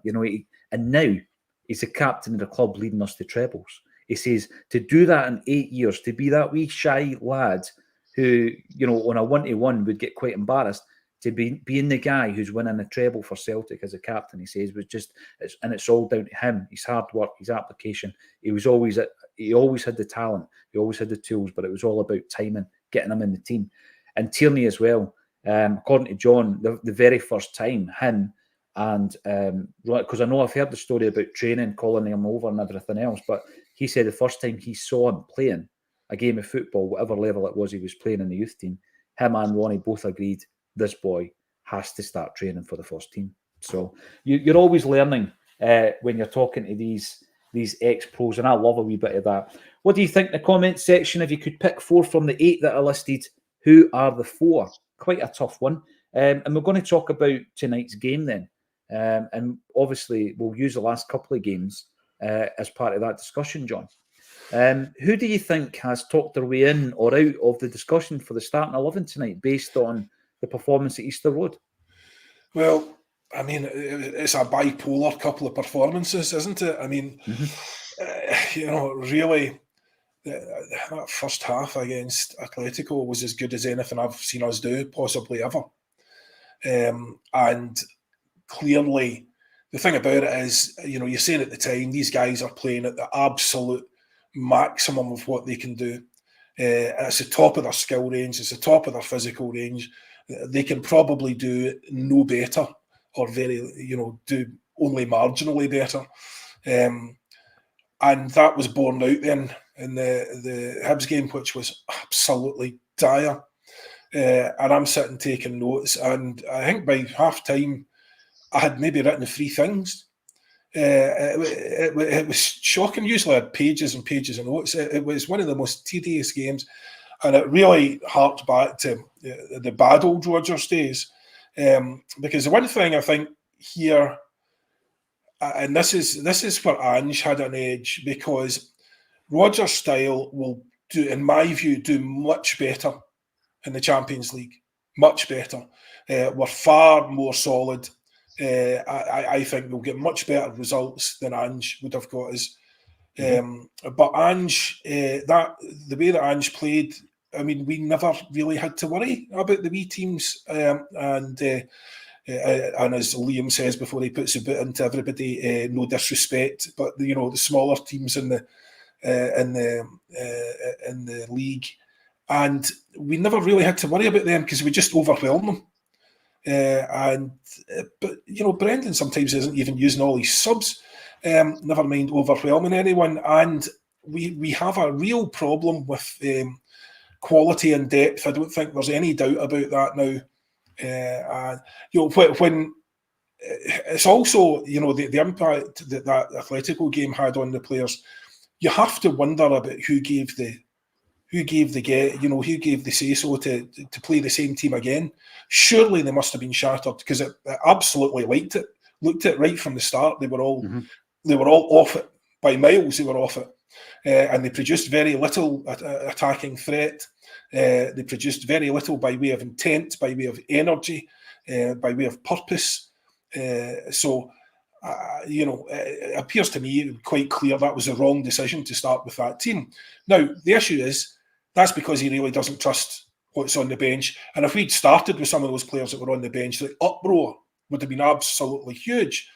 and now he's the captain of the club leading us to trebles. He says to do that in 8 years, to be that wee shy lad who, on a 1-to-1 would get quite embarrassed, to being the guy who's winning a treble for Celtic as a captain, he says, was just, and it's all down to him, his hard work, his application. He always had the talent, he always had the tools, but it was all about timing, getting him in the team. And Tierney as well, according to John, the very first time, him and, because I know I've heard the story about training, calling him over and everything else, but he said the first time he saw him playing a game of football, whatever level it was he was playing in the youth team, him and Ronnie both agreed, this boy has to start training for the first team. So you're always learning when you're talking to these ex-pros, and I love a wee bit of that. What do you think in the comments section? If you could pick 4 from the 8 that are listed, who are the 4? Quite a tough one. And we're going to talk about tonight's game then. And obviously, we'll use the last couple of games as part of that discussion, John. Who do you think has talked their way in or out of the discussion for the starting 11 tonight based on the performance at Easter Road? Well, I mean, it's a bipolar couple of performances, isn't it? I mean, really, that first half against Atletico was as good as anything I've seen us do, possibly ever. And clearly, the thing about it is, you're saying at the time, these guys are playing at the absolute maximum of what they can do. It's the top of their skill range, it's the top of their physical range. They can probably do no better, or do only marginally better. And that was borne out then in the Hibs game, which was absolutely dire. And I'm sitting taking notes, and I think by half time, I had maybe written 3 things. It was shocking. Usually I had pages and pages of notes. It was one of the most tedious games, and it really harked back to the bad old Rodgers days. Because the one thing I think here, and this is where Ange had an edge, because Rodgers' style will do, in my view, do much better in the Champions League. Much better. We're far more solid. I think we'll get much better results than Ange would have got us. But Ange, the way that Ange played, I mean, we never really had to worry about the wee teams. And as Liam says before he puts a bit into everybody, no disrespect, but the smaller teams in the league, and we never really had to worry about them because we just overwhelmed them. But Brendan sometimes isn't even using all his subs. Never mind overwhelming anyone, and we have a real problem with quality and depth. I don't think there's any doubt about that now. When it's also the impact that Atletico game had on the players, you have to wonder about who gave the say so to play the same team again. Surely they must have been shattered, because it absolutely looked it right from the start. They were all off it by miles. They were off it, and they produced very little attacking threat. They produced very little by way of intent, by way of energy, by way of purpose. It appears to me quite clear that was the wrong decision to start with that team. Now, the issue is that's because he really doesn't trust what's on the bench. And if we'd started with some of those players that were on the bench, the uproar would have been absolutely huge.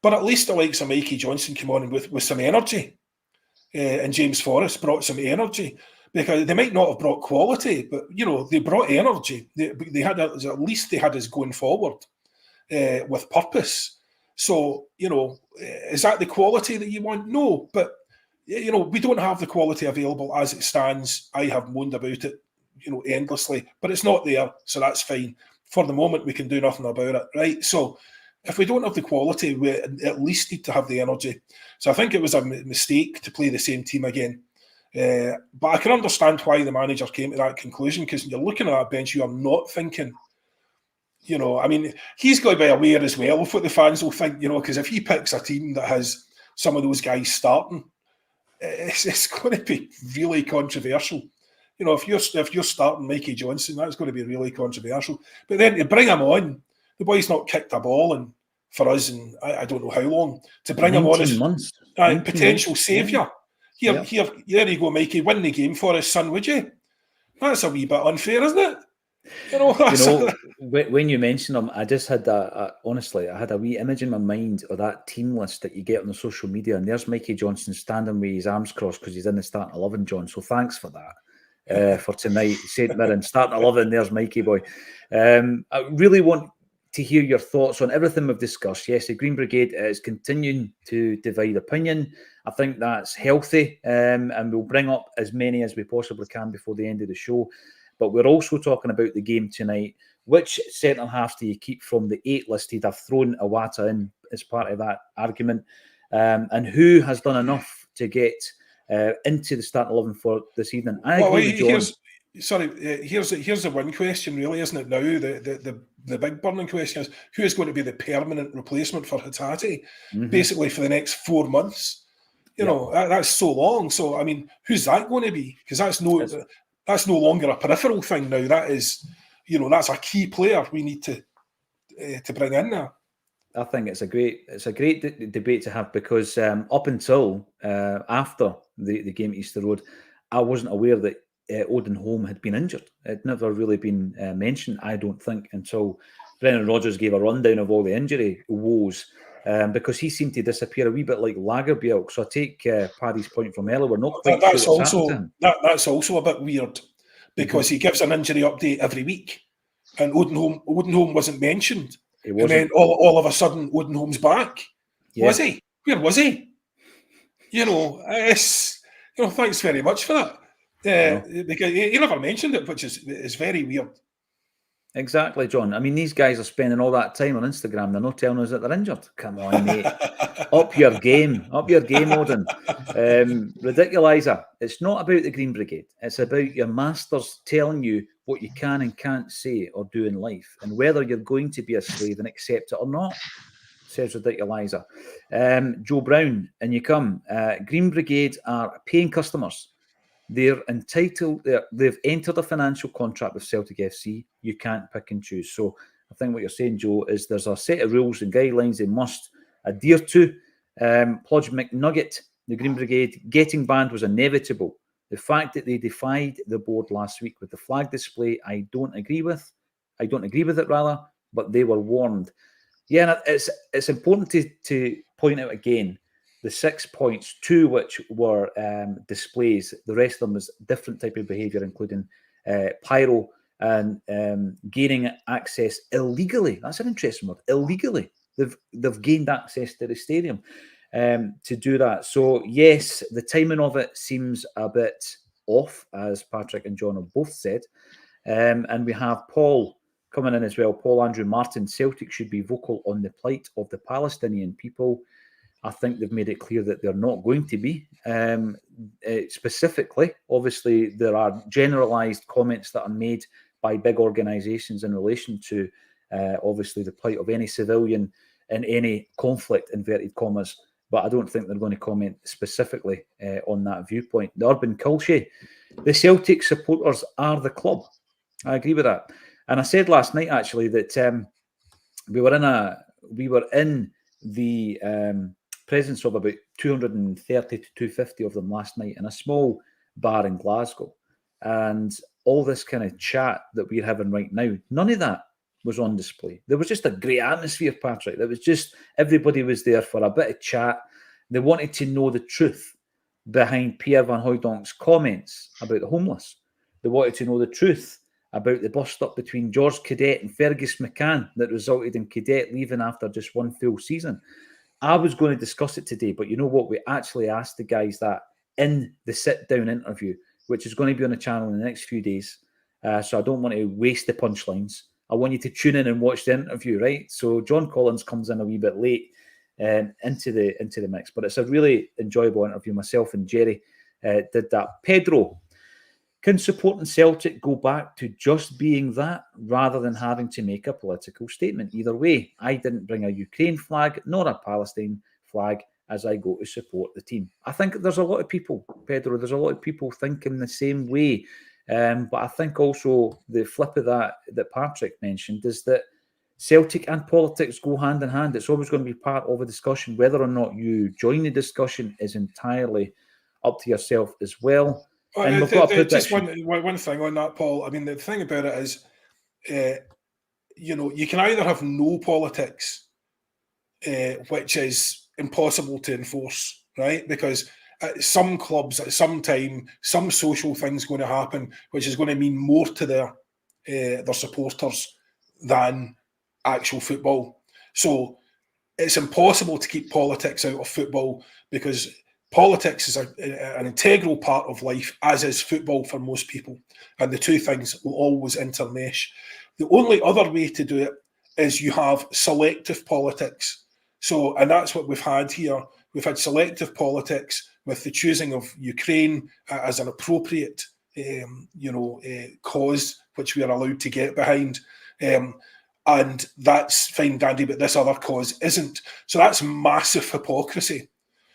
But at least the likes of Mikey Johnson came on with some energy. And James Forrest brought some energy, because they might not have brought quality, but they brought energy. They had at least they had us going forward with purpose. So is that the quality that you want? No, but we don't have the quality available as it stands. I have moaned about it, endlessly, but it's not there, so that's fine. For the moment, we can do nothing about it, right? So if we don't have the quality, we at least need to have the energy. So I think it was a mistake to play the same team again. But I can understand why the manager came to that conclusion, because when you're looking at that bench, you are not thinking, I mean, he's got to be aware as well of what the fans will think, because if he picks a team that has some of those guys starting, it's going to be really controversial. If you're starting Mikey Johnson, that's going to be really controversial. But then to bring him on, the boy's not kicked a ball and for us, and I don't know how long, to bring him on as a potential saviour. Here you go, Mikey, win the game for his son, would you? That's a wee bit unfair, isn't it? When you mention him, I just had honestly, I had a wee image in my mind of that team list that you get on the social media, and there's Mikey Johnson standing with his arms crossed because he's in the starting 11, John. So thanks for that for tonight, St Mirren starting 11. There's Mikey boy. I really want to hear your thoughts on everything we've discussed. Yes, the Green Brigade is continuing to divide opinion. I think that's healthy, and we'll bring up as many as we possibly can before the end of the show. But we're also talking about the game tonight. Which centre-halves do you keep from the 8 listed? I've thrown Iwata in as part of that argument. And who has done enough to get into the starting 11 for this evening? I agree with John. Here's the one question, really, isn't it now? The big burning question is, who is going to be the permanent replacement for Hatate, basically for the next 4 months? That's so long. So, I mean, who's that going to be? Because that's no longer a peripheral thing now. That is, that's a key player we need to bring in there. I think it's a great debate to have, because up until after the game at Easter Road, I wasn't aware that Odin Holm had been injured. It never really been mentioned, I don't think, until Brendan Rodgers gave a rundown of all the injury woes, because he seemed to disappear a wee bit like Lagerbielke. So I take Paddy's point from earlier. We're not quite sure what's happened to him. That's also a bit weird, because he gives an injury update every week, and Odin Holm wasn't mentioned. And then all of a sudden, Odin Holm's back. Yeah. Was he? Where was he? Thanks very much for that. Because he never mentioned it, which is very weird. Exactly, John. I mean, these guys are spending all that time on Instagram. They're not telling us that they're injured. Come on, mate. Up your game, Odin. Ridiculizer. It's not about the Green Brigade. It's about your masters telling you what you can and can't say or do in life, and whether you're going to be a slave and accept it or not, says Ridiculizer. Joe Brown, and you come. Green Brigade are paying customers. They're entitled. They've entered a financial contract with Celtic FC. You can't pick and choose. So I think what you're saying, Joe, is there's a set of rules and guidelines they must adhere to. Plodge McNugget, the Green Brigade, getting banned was inevitable. The fact that they defied the board last week with the flag display, I don't agree with. I don't agree with it, rather, but they were warned. Yeah, and it's important to point out again, the 6 points, 2 which were displays. The rest of them was different type of behaviour, including pyro and gaining access illegally. That's an interesting word. Illegally, they've gained access to the stadium to do that. So yes, the timing of it seems a bit off, as Patrick and John have both said. And we have Paul coming in as well. Paul Andrew Martin. Celtic should be vocal on the plight of the Palestinian people. I think they've made it clear that they're not going to be. Specifically, obviously, there are generalised comments that are made by big organisations in relation to, obviously, the plight of any civilian in any conflict, inverted commas. But I don't think they're going to comment specifically on that viewpoint. The Urban Culture, the Celtic supporters are the club. I agree with that. And I said last night, actually, that we were in the presence of about 230 to 250 of them last night in a small bar in Glasgow. and all this kind of chat that we're having right now, none of that was on display. There was just a great atmosphere, Patrick. There was just, everybody was there for a bit of chat. They wanted to know the truth behind Pierre Van Hooydonk's comments about the homeless. They wanted to know the truth about the bust-up between George Cadet and Fergus McCann that resulted in Cadet leaving after just one full season. I was going to discuss it today, but you know what? We actually asked the guys that in the sit-down interview, which is going to be on the channel in the next few days. So I don't want to waste the punchlines. I want you to tune in and watch the interview, right? So John Collins comes in a wee bit late into the mix, but it's a really enjoyable interview. Myself and Jerry did that. Pedro, can supporting Celtic go back to just being that rather than having to make a political statement? Either way, I didn't bring a Ukraine flag nor a Palestine flag as I go to support the team. I think there's a lot of people, Pedro, there's a lot of people thinking the same way. But I think also the flip of that Patrick mentioned is that Celtic and politics go hand in hand. It's always going to be part of a discussion. Whether or not you join the discussion is entirely up to yourself as well. And we've got a just one thing on that, Paul. I mean, the thing about it is, you can either have no politics, which is impossible to enforce, right? Because at some clubs, at some time, some social thing's going to happen, which is going to mean more to their supporters than actual football. So it's impossible to keep politics out of football because politics is an integral part of life, as is football for most people. And the two things will always intermesh. The only other way to do it is you have selective politics. So, and that's what we've had here. We've had selective politics with the choosing of Ukraine as an appropriate, cause which we are allowed to get behind. And that's fine, dandy, but this other cause isn't. So that's massive hypocrisy.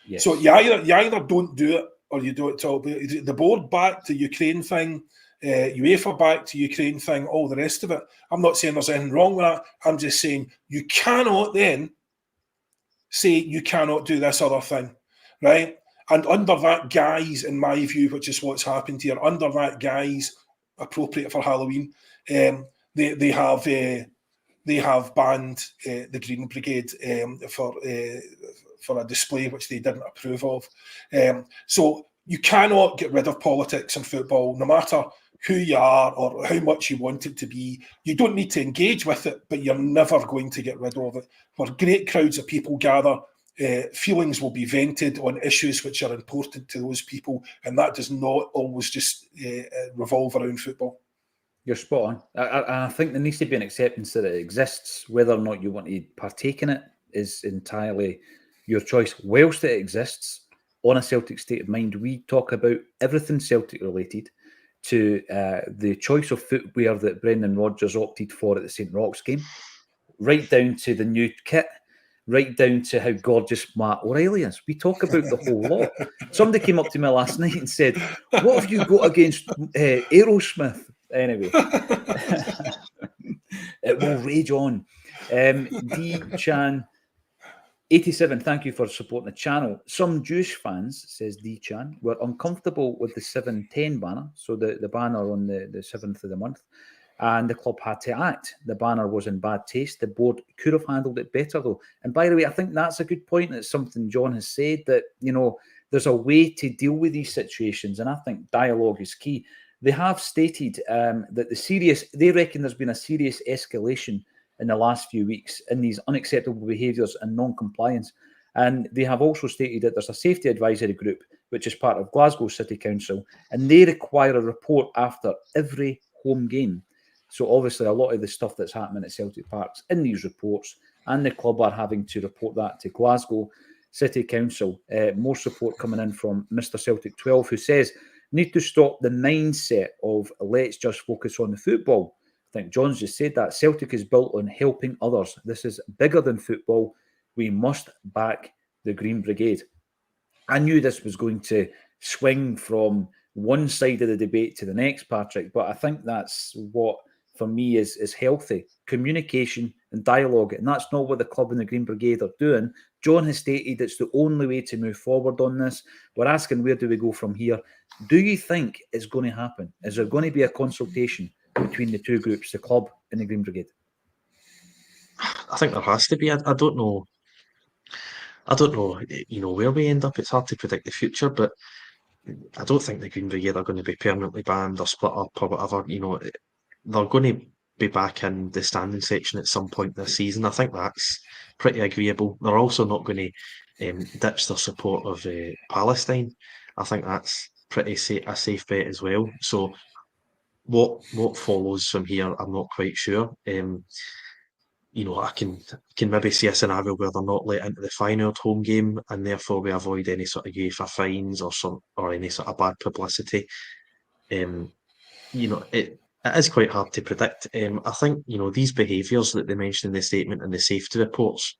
Yes. So you either don't do it or you do it at all. But the board backed the Ukraine thing, UEFA backed the Ukraine thing, all the rest of it. I'm not saying there's anything wrong with that. I'm just saying you cannot then say you cannot do this other thing, right? And under that guise, in my view, which is what's happened here, under that guise, appropriate for Halloween, they have banned the Green Brigade for a display which they didn't approve of. So you cannot get rid of politics in football, no matter who you are or how much you want it to be. You don't need to engage with it, but you're never going to get rid of it. Where great crowds of people gather, feelings will be vented on issues which are important to those people, and that does not always just revolve around football. You're spot on. I think there needs to be an acceptance that it exists. Whether or not you want to partake in it is entirely your choice. Whilst it exists, on a Celtic State of Mind, we talk about everything Celtic related, to the choice of footwear that Brendan Rodgers opted for at the St Roch's game, right down to the new kit, right down to how gorgeous Matt O'Reilly is. We talk about the whole lot. Somebody came up to me last night and said, "What have you got against Aerosmith?" Anyway, it will rage on. D. Chan 87, thank you for supporting the channel. Some Jewish fans, says D. Chan, were uncomfortable with the 710 banner, so the banner on the 7th of the month, and the club had to act. The banner was in bad taste. The board could have handled it better, though. And by the way, I think that's a good point. It's something John has said, that, there's a way to deal with these situations, and I think dialogue is key. They have stated that they reckon there's been a serious escalation in the last few weeks in these unacceptable behaviours and non-compliance. And they have also stated that there's a safety advisory group, which is part of Glasgow City Council, and they require a report after every home game. So obviously a lot of the stuff that's happening at Celtic Park's in these reports, and the club are having to report that to Glasgow City Council. More support coming in from Mr. Celtic 12, who says, need to stop the mindset of let's just focus on the football. I think John's just said that. Celtic is built on helping others. This is bigger than football. We must back the Green Brigade. I knew this was going to swing from one side of the debate to the next, Patrick, but I think that's what, for me, is healthy. Communication and dialogue, and that's not what the club and the Green Brigade are doing. John has stated it's the only way to move forward on this. We're asking, where do we go from here? Do you think it's going to happen? Is there going to be a consultation between the two groups, the club and the Green Brigade? I think there has to be. I don't know. I don't know, where we end up. It's hard to predict the future, but I don't think the Green Brigade are going to be permanently banned or split up or whatever. They're going to be back in the standing section at some point this season. I think that's pretty agreeable. They're also not going to ditch their support of Palestine. I think that's pretty a safe bet as well. So what follows from here, I'm not quite sure. I can maybe see a scenario where they're not let into the final home game, and therefore we avoid any sort of UEFA fines or any sort of bad publicity. It is quite hard to predict. I think these behaviours that they mentioned in the statement and the safety reports,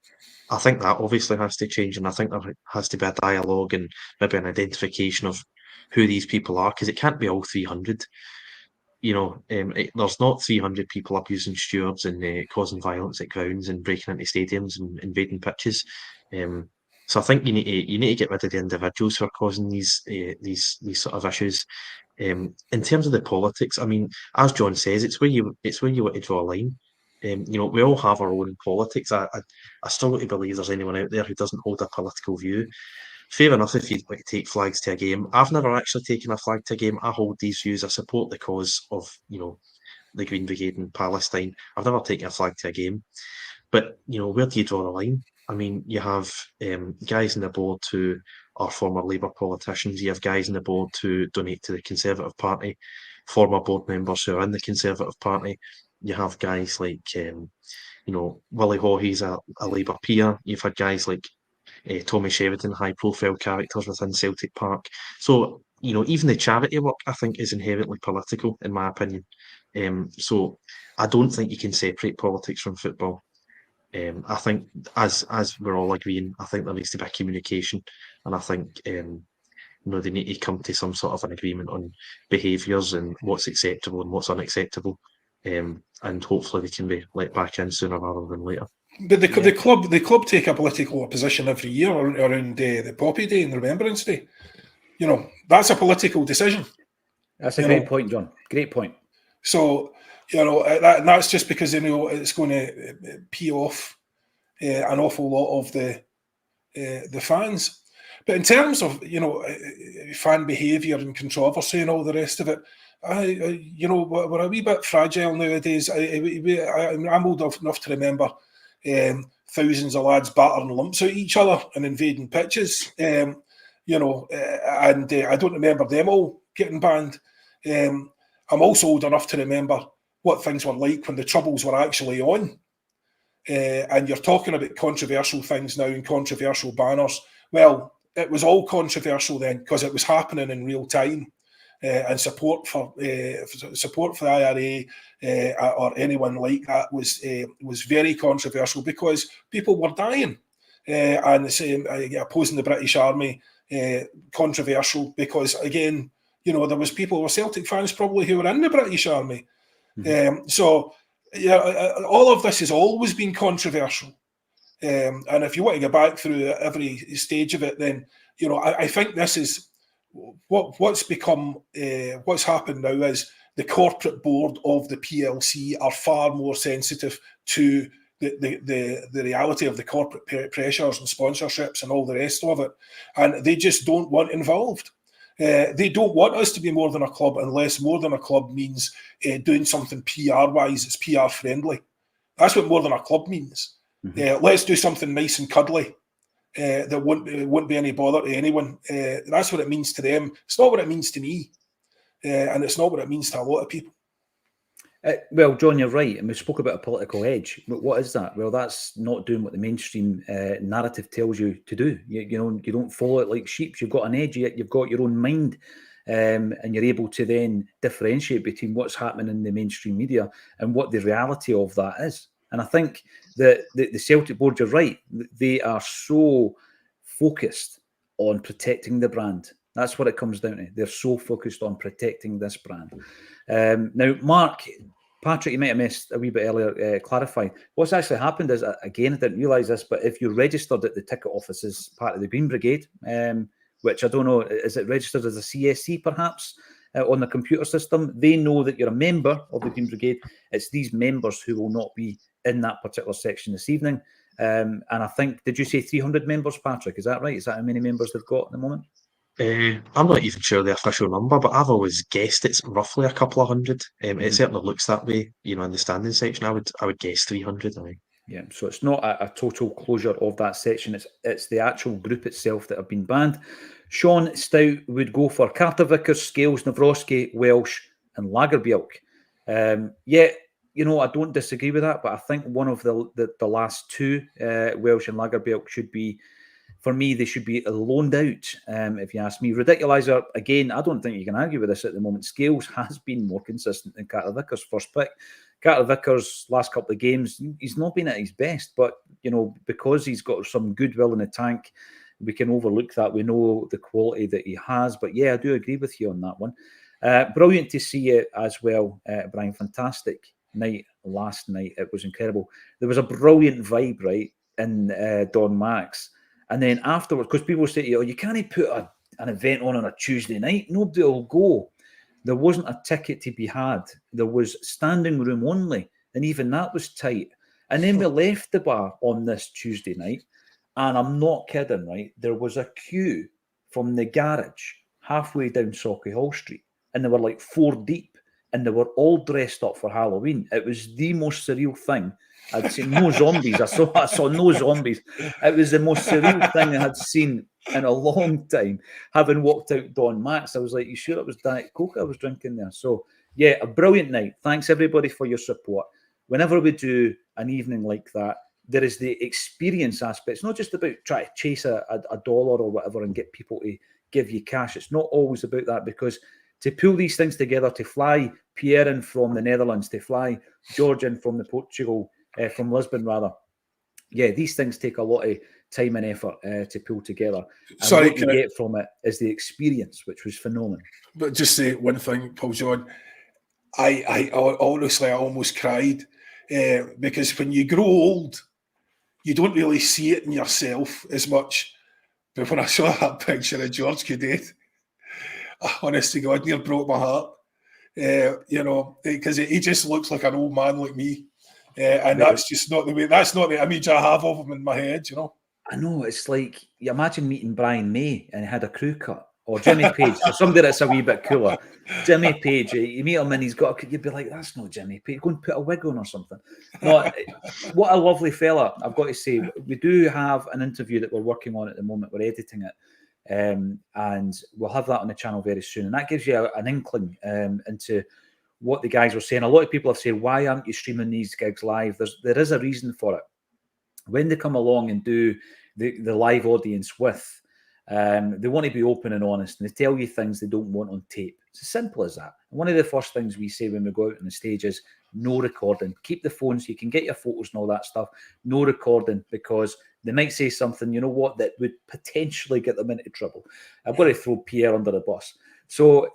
I think that obviously has to change, and I think there has to be a dialogue and maybe an identification of who these people are, because it can't be all 300. There's not 300 people abusing stewards and causing violence at grounds and breaking into stadiums and invading pitches. So I think you need to get rid of the individuals who are causing these sort of issues. In terms of the politics, I mean, as John says, it's where you want to draw a line. We all have our own politics. I struggle to believe there's anyone out there who doesn't hold a political view. Fair enough if you'd like to take flags to a game. I've never actually taken a flag to a game. I hold these views. I support the cause of, the Green Brigade in Palestine. I've never taken a flag to a game. But, where do you draw the line? I mean, you have guys in the board who are former Labour politicians. You have guys in the board who donate to the Conservative Party, former board members who are in the Conservative Party. You have guys like, Willie Hawley's a Labour peer. You've had guys like Tommy Sheridan, high-profile characters within Celtic Park. So, even the charity work, I think, is inherently political, in my opinion. So I don't think you can separate politics from football. I think, as we're all agreeing, I think there needs to be a communication, and I think they need to come to some sort of an agreement on behaviours and what's acceptable and what's unacceptable. And hopefully they can be let back in sooner rather than later. But the club take a political position every year around the Poppy Day and the Remembrance Day. That's a political decision. That's a great point, John. Great point. So, that's just because it's going to pee off an awful lot of the fans. But in terms of fan behaviour and controversy and all the rest of it, we're a wee bit fragile nowadays. I'm old enough to remember thousands of lads battering lumps at each other and invading pitches. And I don't remember them all getting banned. I'm also old enough to remember what things were like when the Troubles were actually on. And you're talking about controversial things now and controversial banners. Well, it was all controversial then because it was happening in real time. And support for the IRA or anyone like that was very controversial because people were dying. And the same opposing the British Army, controversial because again, there was people, Celtic fans probably, who were in the British Army. So all of this has always been controversial. And if you want to go back through every stage of it, then I think this is what's happened now is the corporate board of the PLC are far more sensitive to the reality of the corporate pressures and sponsorships and all the rest of it, and they just don't want involved. They don't want us to be more than a club unless more than a club means doing something PR-wise, it's PR friendly. That's what more than a club means. Let's do something nice and cuddly. That won't be any bother to anyone. That's what it means to them. It's not what it means to me, and it's not what it means to a lot of people. Well, John, you're right, and we spoke about a political edge. But what is that? Well, that's not doing what the mainstream narrative tells you to do. You don't follow it like sheep. You've got an edge. You've got your own mind, and you're able to then differentiate between what's happening in the mainstream media and what the reality of that is. And I think that the Celtic board, you're right, they are so focused on protecting the brand. That's what it comes down to. They're so focused on protecting this brand. Now, Mark, Patrick, you might have missed a wee bit earlier, clarifying. What's actually happened is, again, I didn't realise this, but if you're registered at the ticket office as part of the Green Brigade, which I don't know, is it registered as a CSC perhaps on the computer system? They know that you're a member of the Green Brigade. It's these members who will not be in that particular section this evening. And I think, did you say 300 members, Patrick? Is that right? Is that how many members they've got at the moment? I'm not even sure the official number, but I've always guessed it's roughly a couple of hundred. It certainly looks that way, in the standing section. I would guess 300. I mean. Yeah, so it's not a total closure of that section. It's the actual group itself that have been banned. Sean Stout would go for Carter Vickers, Scales, Navrosky, Welsh, and Lagerbielk. Yeah, I don't disagree with that, but I think one of the last two, Welsh and Lagerbielk, should be. For me, they should be loaned out, if you ask me. Ridiculizer, again, I don't think you can argue with this at the moment. Scales has been more consistent than Carter Vickers' first pick. Carter Vickers' last couple of games, he's not been at his best, but, because he's got some goodwill in the tank, we can overlook that. We know the quality that he has, but yeah, I do agree with you on that one. Brilliant to see you as well, Brian. Fantastic night last night. It was incredible. There was a brilliant vibe, right, in Don Max. And then afterwards, because people say to you, you can't put an event on a Tuesday night. Nobody will go. There wasn't a ticket to be had. There was standing room only. And even that was tight. And then we left the bar on this Tuesday night. And I'm not kidding, right? There was a queue from the garage halfway down Sauchiehall Street. And they were like 4 deep. And they were all dressed up for Halloween. It was the most surreal thing. I'd seen no zombies. I saw no zombies. It was the most surreal thing I had seen in a long time. Having walked out Don Max, I was like, you sure it was Diet Coke I was drinking there? So, yeah, a brilliant night. Thanks, everybody, for your support. Whenever we do an evening like that, there is the experience aspect. It's not just about trying to chase a dollar or whatever and get people to give you cash. It's not always about that, because to pull these things together, to fly Pierre in from the Netherlands, to fly George in from Portugal, from Lisbon rather. Yeah, these things take a lot of time and effort to pull together. And what you get from it is the experience, which was phenomenal. But just say one thing, Paul John. I honestly, I almost cried because when you grow old, you don't really see it in yourself as much. But when I saw that picture of George Cadet, honest to God, near broke my heart. Because he just looks like an old man like me. And that's just not the way. That's not the image I have of him in my head. I know, it's like you imagine meeting Brian May and he had a crew cut, or Jimmy Page, or somebody that's a wee bit cooler. Jimmy Page, you meet him and he's got. You'd be like, that's not Jimmy Page. Go and put a wig on or something. No, what a lovely fella. I've got to say, we do have an interview that we're working on at the moment. We're editing it. And we'll have that on the channel very soon. And that gives you an inkling into what the guys were saying. A lot of people have said, why aren't you streaming these gigs live? There is a reason for it. When they come along and do the live audience with, they want to be open and honest, and they tell you things they don't want on tape. It's as simple as that. And one of the first things we say when we go out on the stage is no recording. Keep the phone so you can get your photos and all that stuff. No recording, because they might say something, that would potentially get them into trouble. I've got to throw Pierre under the bus. So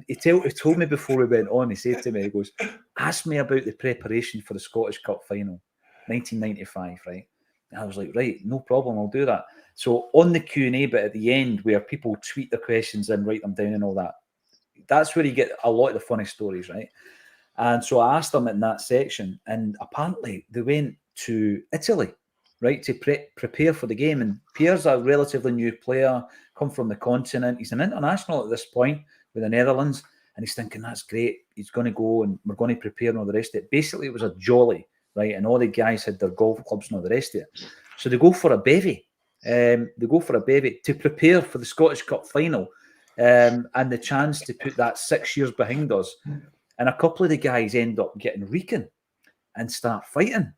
he told me before we went on, he said to me, he goes, ask me about the preparation for the Scottish Cup final, 1995, right? And I was like, right, no problem, I'll do that. So on the Q&A bit at the end, where people tweet their questions and write them down and all that, that's where you get a lot of the funny stories, right? And so I asked them in that section, and apparently they went to Italy, right, to prepare for the game. And Pierre's a relatively new player, come from the continent. He's an international at this point with the Netherlands, and he's thinking, that's great. He's going to go and we're going to prepare and all the rest of it. Basically, it was a jolly, right? And all the guys had their golf clubs and all the rest of it. So they go for a bevy. To prepare for the Scottish Cup final, and the chance to put that 6 years behind us. And a couple of the guys end up getting reeking and start fighting.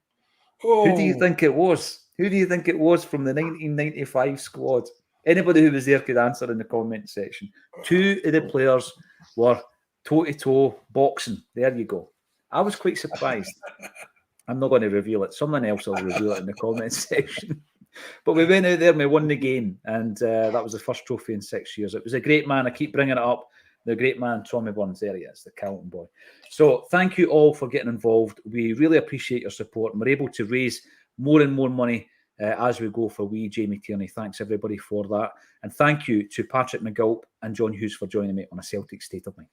Oh. Who do you think it was? Who do you think it was from the 1995 squad? Anybody who was there could answer in the comment section. 2 of the players were toe-to-toe boxing. There you go. I was quite surprised. I'm not going to reveal it. Someone else will reveal it in the comment section. But we went out there and we won the game. And that was the first trophy in 6 years. It was a great man. I keep bringing it up. the great man Tommy Burns. There he is, the Calton boy. So thank you all for getting involved. We really appreciate your support, and we're able to raise more and more money as we go for wee Jamie Tierney. Thanks everybody for that, and thank you to Patrick McGilp and John Hughes for joining me on A Celtic State of Mind.